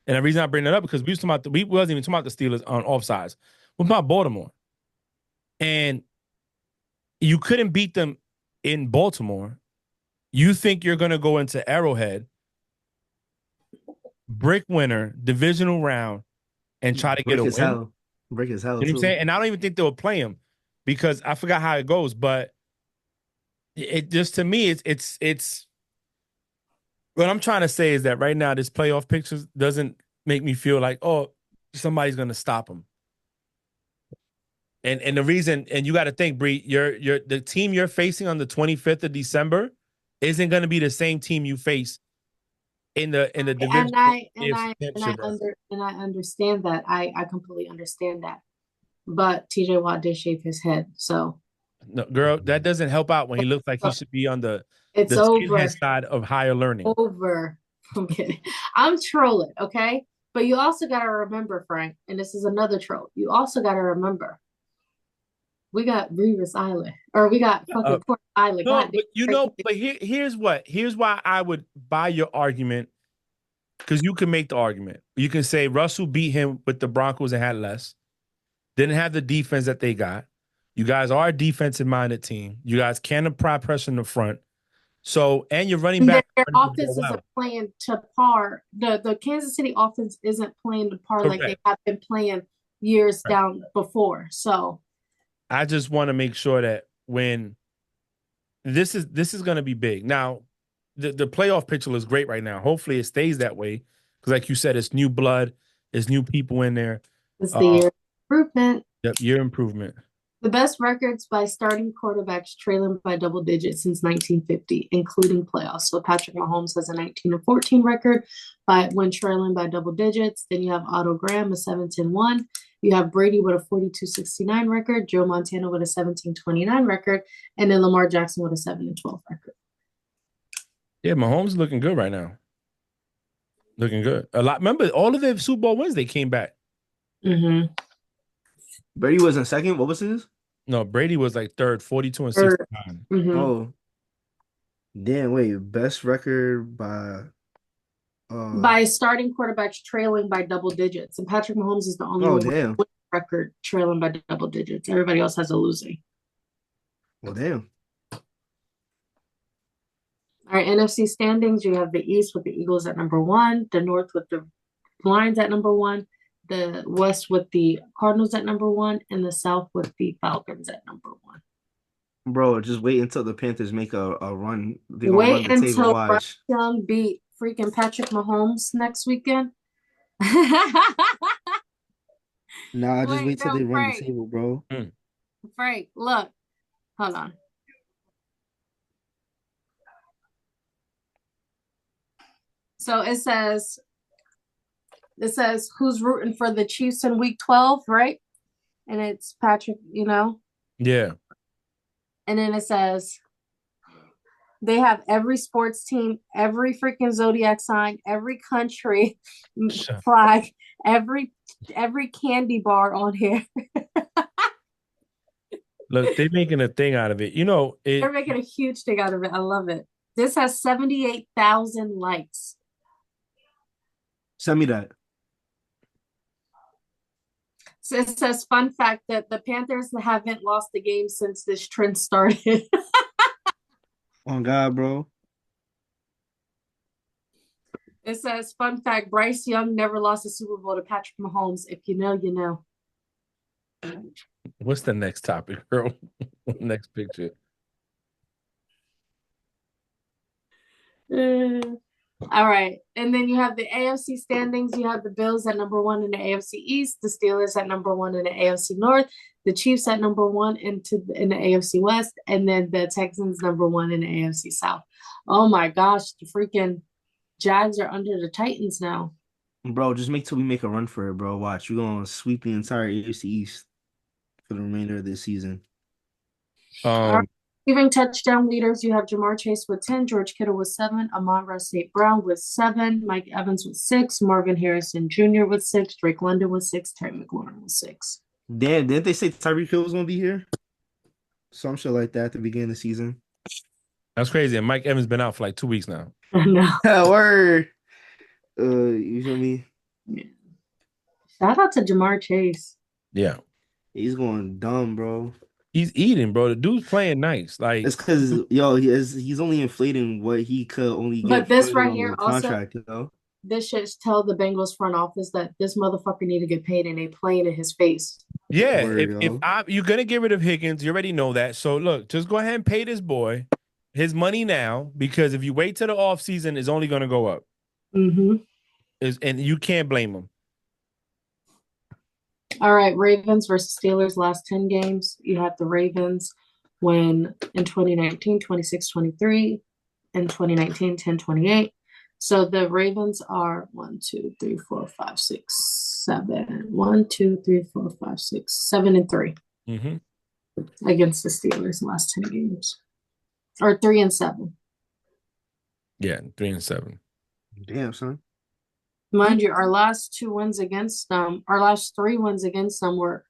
And the reason I bring that up because we was talking about we wasn't even talking about the Steelers on offsides. We're about Baltimore. And you couldn't beat them in Baltimore. You think you're gonna go into Arrowhead, brick winner, divisional round, and try to get brick a as win? hell. Brick as hell You know what I'm too. saying? And I don't even think they'll play him because I forgot how it goes, but it just to me it's what I'm trying to say is that right now this playoff picture doesn't make me feel like, oh, somebody's gonna stop him. And the reason, and you got to think, Bree, the team you're facing on the 25th of December isn't gonna be the same team you face in the division AFC championship round. and I understand that. I completely understand that. But TJ Watt did shave his head, so No, girl, that doesn't help out when he looks like he should be on it's the skinhead over. side of higher learning. Over. I'm kidding. I'm trolling, okay? But you also gotta remember, Frank, and this is another troll. You also gotta remember we got Revis Island, or we got Uh, fucking Port Island. no, God but here's why I would buy your argument because you can make the argument. You can say Russell beat him with the Broncos and had less, didn't have the defense that they got. You guys are a defensive minded team. You guys can apply pressure in the front. So, and you're running and back their running the ball offense isn't well. playing to par. The Kansas City offense isn't playing to par like they Correct. have been playing years Right. down before. So I just want to make sure that when this is going to be big. Now, the playoff picture is great right now. Hopefully, it stays that way because, like you said, it's new blood, it's new people in there. it's the year of improvement. Yep, year improvement. The best records by starting quarterbacks trailing by double digits since 1950, including playoffs. So Patrick Mahomes has a 19-14 record when trailing by double digits. Then you have Otto Graham, a 17-1. You have Brady with a 42-69 record, Joe Montana with a 17-29 record, and then Lamar Jackson with a 7-12 record. Yeah, Mahomes is looking good right now. Looking good. A lot. Remember, all of the Super Bowl wins, they came back. Mm-hmm. Brady was in second. What was his? No, Brady was like third, 42 and 69. Mm-hmm. Oh, damn! Wait, best record by starting quarterbacks trailing by double digits. And Patrick Mahomes is the only Oh, one with damn. a record trailing by double digits. Everybody else has a losing. Well, damn. All right, NFC standings. You have the East with the Eagles at number 1, the North with the Lions at number 1, the West with the Cardinals at number 1, and the South with the Falcons at number 1. Bro, just wait until the Panthers make a run. They're gonna run Wait the table. until Watch. Bryce Young beat freaking Patrick Mahomes next weekend. Nah, just wait till they run the Frank. table, bro. Frank, look. Hold on. So it says who's rooting for the Chiefs in week 12, right? And it's Patrick, Yeah. And then it says they have every sports team, every freaking zodiac sign, every country flag, every candy bar on here. Look, they're making a thing out of it. They're making a huge thing out of it. I love it. This has 78,000 likes. Send me that. So it says fun fact that the Panthers haven't lost a game since this trend started. Oh God, bro. It says fun fact: Bryce Young never lost a Super Bowl to Patrick Mahomes. If you know, you know. What's the next topic, girl? Next picture. All right. And then you have the AFC standings. You have the Bills at number one in the AFC East, the Steelers at number one in the AFC North, the Chiefs at number one in the AFC West, and then the Texans number one in the AFC South. Oh my gosh, the freaking Jags are under the Titans now. Bro, just make till we make a run for it, bro. Watch, we're gonna sweep the entire AFC East for the remainder of this season. Receiving touchdown leaders, you have Jamar Chase with 10, George Kittle with 7, Amon-Ra St. Brown with 7, Mike Evans with 6, Marvin Harrison Jr. with 6, Drake London with 6, Terry McLaurin with 6. Damn, didn't they say Tyreek Hill was gonna be here? Some shit like that at the beginning of the season. That's crazy. And Mike Evans been out for like 2 weeks now. No. Word. You feel me? Yeah. Shout out to Jamar Chase. Yeah. He's going dumb, bro. He's eating, bro. The dude's playing nice. Like it's because he's only inflating what he could only get. But this right on here the contract, also, this should tell the Bengals front office that this motherfucker need to get paid, and they playing in his face. Yeah, if you're gonna get rid of Higgins, you already know that. So look, just go ahead and pay this boy his money now, because if you wait till the offseason, it's only gonna go up. Mm-hmm. And you can't blame him. All right, Ravens versus Steelers last 10 games. You have the Ravens win in 2019, 26-23, in 2019, 10-28. So the Ravens are 1, 2, 3, 4, 5, 6, 7. 1, 2, 3, 4, 5, 6, 7 and 3 against the Steelers last 10 games. Or 3 and 7. Yeah, 3 and 7. Damn, son. Mind you, our last 2 wins against them, our last 3 wins against them were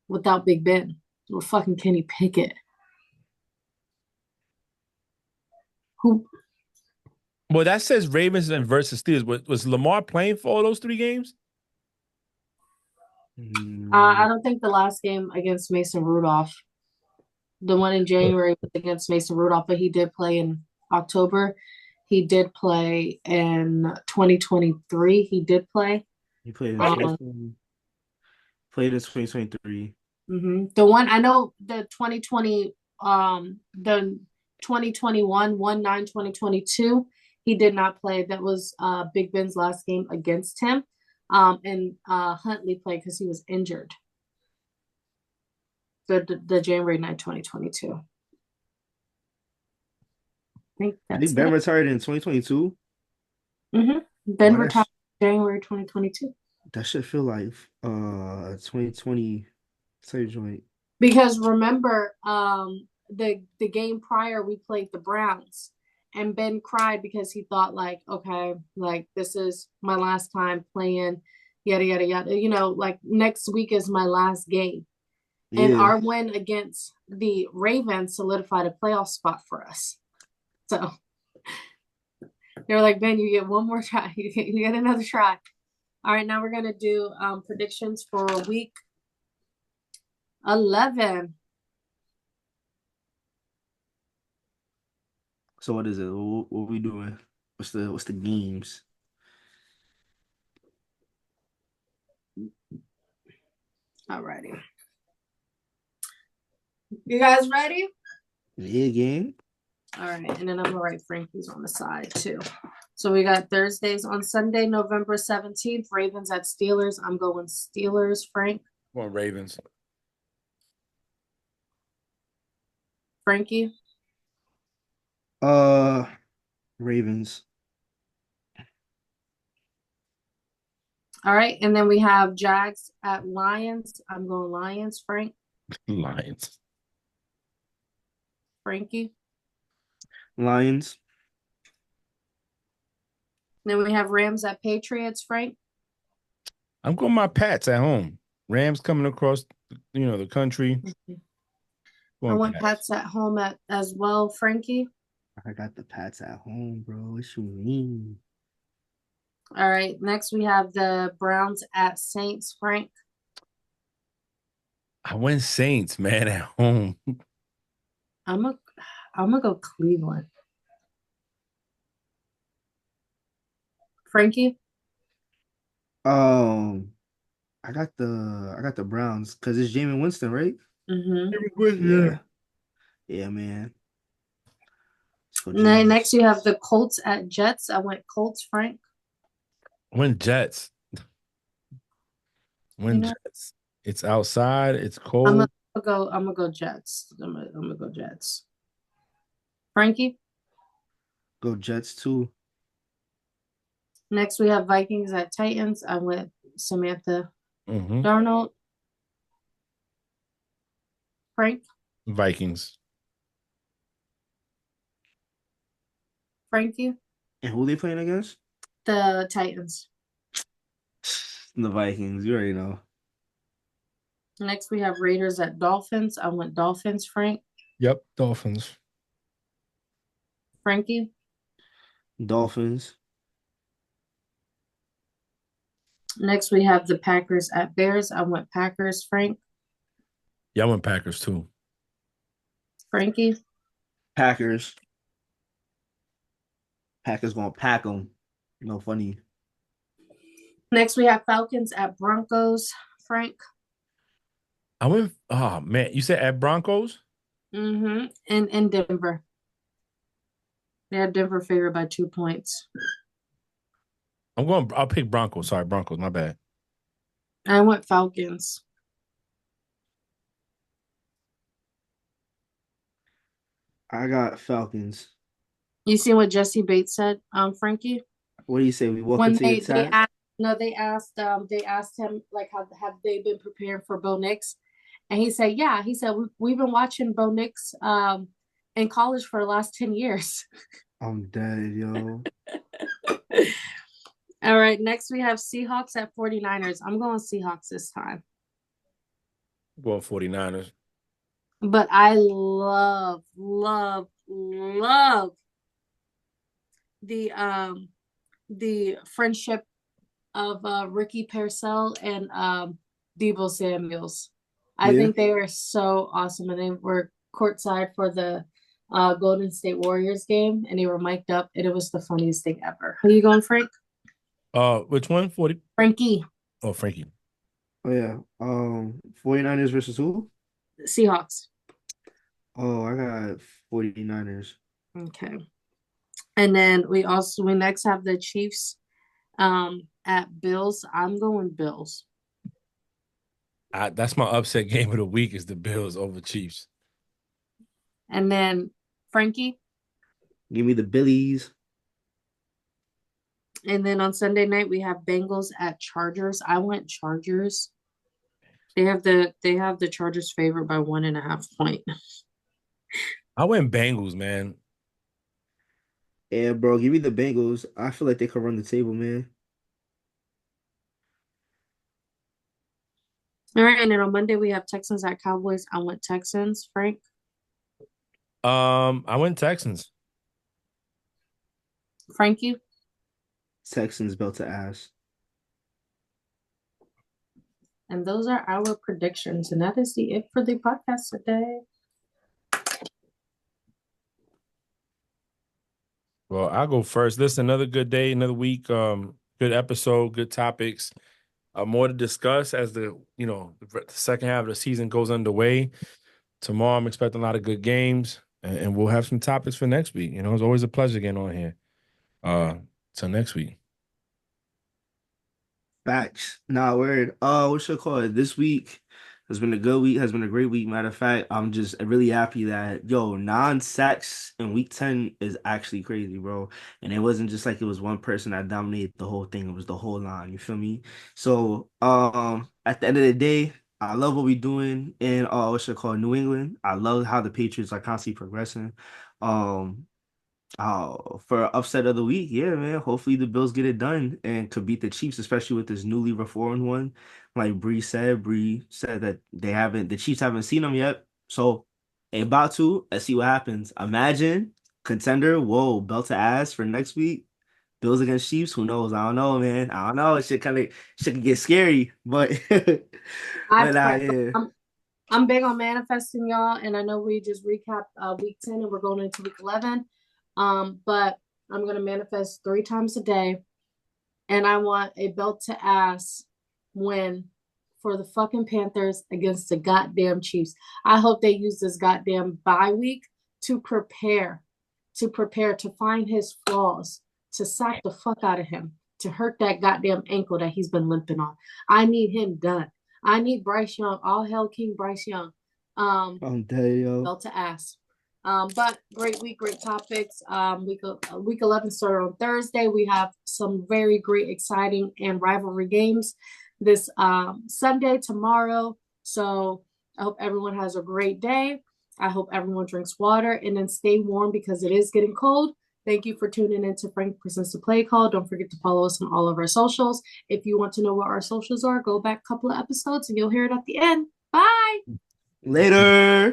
without Big Ben. With fucking Kenny Pickett. Who? Well, that says Ravens and versus Steelers. Was Lamar playing for all those 3 games? I don't think the last game against Mason Rudolph. The one in January was against Mason Rudolph, but he did play in October. He did play in 2023. He did play. He played in 2023. Mm-hmm. The one I know, the 2020, the 2021, 1/9/2022, he did not play. That was Big Ben's last game against him. And Huntley played because he was injured. The January 9, 2022. I think Ben retired in 2022. Mm-hmm. Ben retired January 2022. That should feel like 2020 joint. Because remember, the game prior we played the Browns, and Ben cried because he thought like, okay, like this is my last time playing, yada yada yada. You know, like next week is my last game. Yeah. And our win against the Ravens solidified a playoff spot for us. So they were like, Ben, you get one more try. You get another try. All right, now we're going to do predictions for week 11. So what is it? What are we doing? What's the games? All righty. You guys ready? Yeah, game. All right, and then I'm gonna write Frankie's on the side too. So we got Thursdays on Sunday, November 17th, Ravens at Steelers. I'm going Steelers, Frank. I'm going Ravens. Frankie? Ravens. All right, and then we have Jags at Lions. I'm going Lions, Frank. Lions. Frankie? Lions. Then we have Rams at Patriots, Frank. I'm going my Pats at home. Rams coming across, the country. I want Pats at home as well, Frankie. I got the Pats at home, bro. What you mean? All right. Next, we have the Browns at Saints, Frank. I went Saints, man, at home. I'm a I'm gonna go Cleveland. Frankie? Um, I got the Browns because it's Jameis Winston, right? Mm-hmm. Yeah, yeah, man. Let's go, Next Jameis. you have the Colts at Jets. I went Colts, Frank. Went Jets. You Went know, Jets. It's outside. It's I'm gonna cold. I'm gonna go Jets. I'm gonna go Jets. Frankie? Go Jets too. Next we have Vikings at Titans. I went Samantha Hmm. Darnold. Frank? Vikings. Frankie? And who they playing against? The Titans. The Vikings. You already know. Next we have Raiders at Dolphins. I went Dolphins, Frank. Yep. Dolphins. Frankie? Dolphins. Next we have the Packers at Bears. I went Packers, Frank. Yeah, I went Packers too. Frankie? Packers. Packers gonna pack them. No funny. Next we have Falcons at Broncos, Frank. I went. Oh man, you said at Broncos. Mm-hmm. And in Denver. They had Denver favored by 2 points. I'm going. I'll pick Broncos. Sorry, Broncos. My bad. I went Falcons. I got Falcons. You see what Jesse Bates said, Frankie? What do you say? We walk When into the they attack? asked no, they asked him like how have they been preparing for Bo Nix? And he said, yeah. He said we've been watching Bo Nix in college for the last 10 years. I'm dead, yo. All right, next we have Seahawks at 49ers. I'm going Seahawks this time. I'm going 49ers. But I love the friendship of Ricky Parcell and Debo Samuels. I Yeah. think they are so awesome, and they were courtside for the Golden State Warriors game, and they were mic'd up, and it was the funniest thing ever. Who you going, Frank? Which one? 40. Frankie, Oh, Frankie. Oh yeah. 49ers versus who? Seahawks. Oh, I got 49ers. Okay, and then we next have the Chiefs at Bills. I'm going Bills. That's my upset game of the week is the Bills over Chiefs. And then Frankie. Give me the Billies. And then on Sunday night we have Bengals at Chargers. I went Chargers. They have the Chargers favored by 1.5 point. I went Bengals, man. Yeah, bro, give me the Bengals. I feel like they could run the table, man. All right, and then on Monday we have Texans at Cowboys. I went Texans, Frank. I went Texans. Frankie. Texans belt to ass. And those are our predictions. And that is the it for the podcast today. Well, I'll go first. This is another good day, another week. Good episode, good topics. More to discuss as the second half of the season goes underway. Tomorrow, I'm expecting a lot of good games, and we'll have some topics for next week. It's always a pleasure getting on here. Till next week. Facts. Nah, word. What should I call it? This week has been a good week, has been a great week. Matter of fact, I'm just really happy that non-sacks in week 10 is actually crazy, bro. And it wasn't just like it was one person that dominated the whole thing, it was the whole line. You feel me? So at the end of the day, I love what we're doing in what should I call it, New England. I love how the Patriots are constantly progressing. Um for upset of the week, yeah, man. Hopefully the Bills get it done and could beat the Chiefs, especially with this newly reformed one. Like Bree said that the Chiefs haven't seen them yet. So they about to. Let's see what happens. Imagine contender, whoa, belt to ass for next week. Bills against Chiefs, who knows? I don't know, man. I don't know. It should get scary, but I but pray yeah. I'm big on manifesting, y'all, and I know we just recapped week 10 and we're going into week 11. But I'm gonna manifest 3 times a day, and I want a belt to ass win for the fucking Panthers against the goddamn Chiefs. I hope they use this goddamn bye week to prepare to find his flaws, to sack the fuck out of him, to hurt that goddamn ankle that he's been limping on. I need him done. I need Bryce Young. All hell King Bryce Young. I'm dead, yo. Belt to ass. But great week, great topics. Week 11 started on Thursday. We have some very great, exciting, and rivalry games this Sunday, tomorrow. So I hope everyone has a great day. I hope everyone drinks water and then stay warm because it is getting cold. Thank you for tuning in to Frank Presents the Play Call. Don't forget to follow us on all of our socials. If you want to know what our socials are, go back a couple of episodes and you'll hear it at the end. Bye. Later.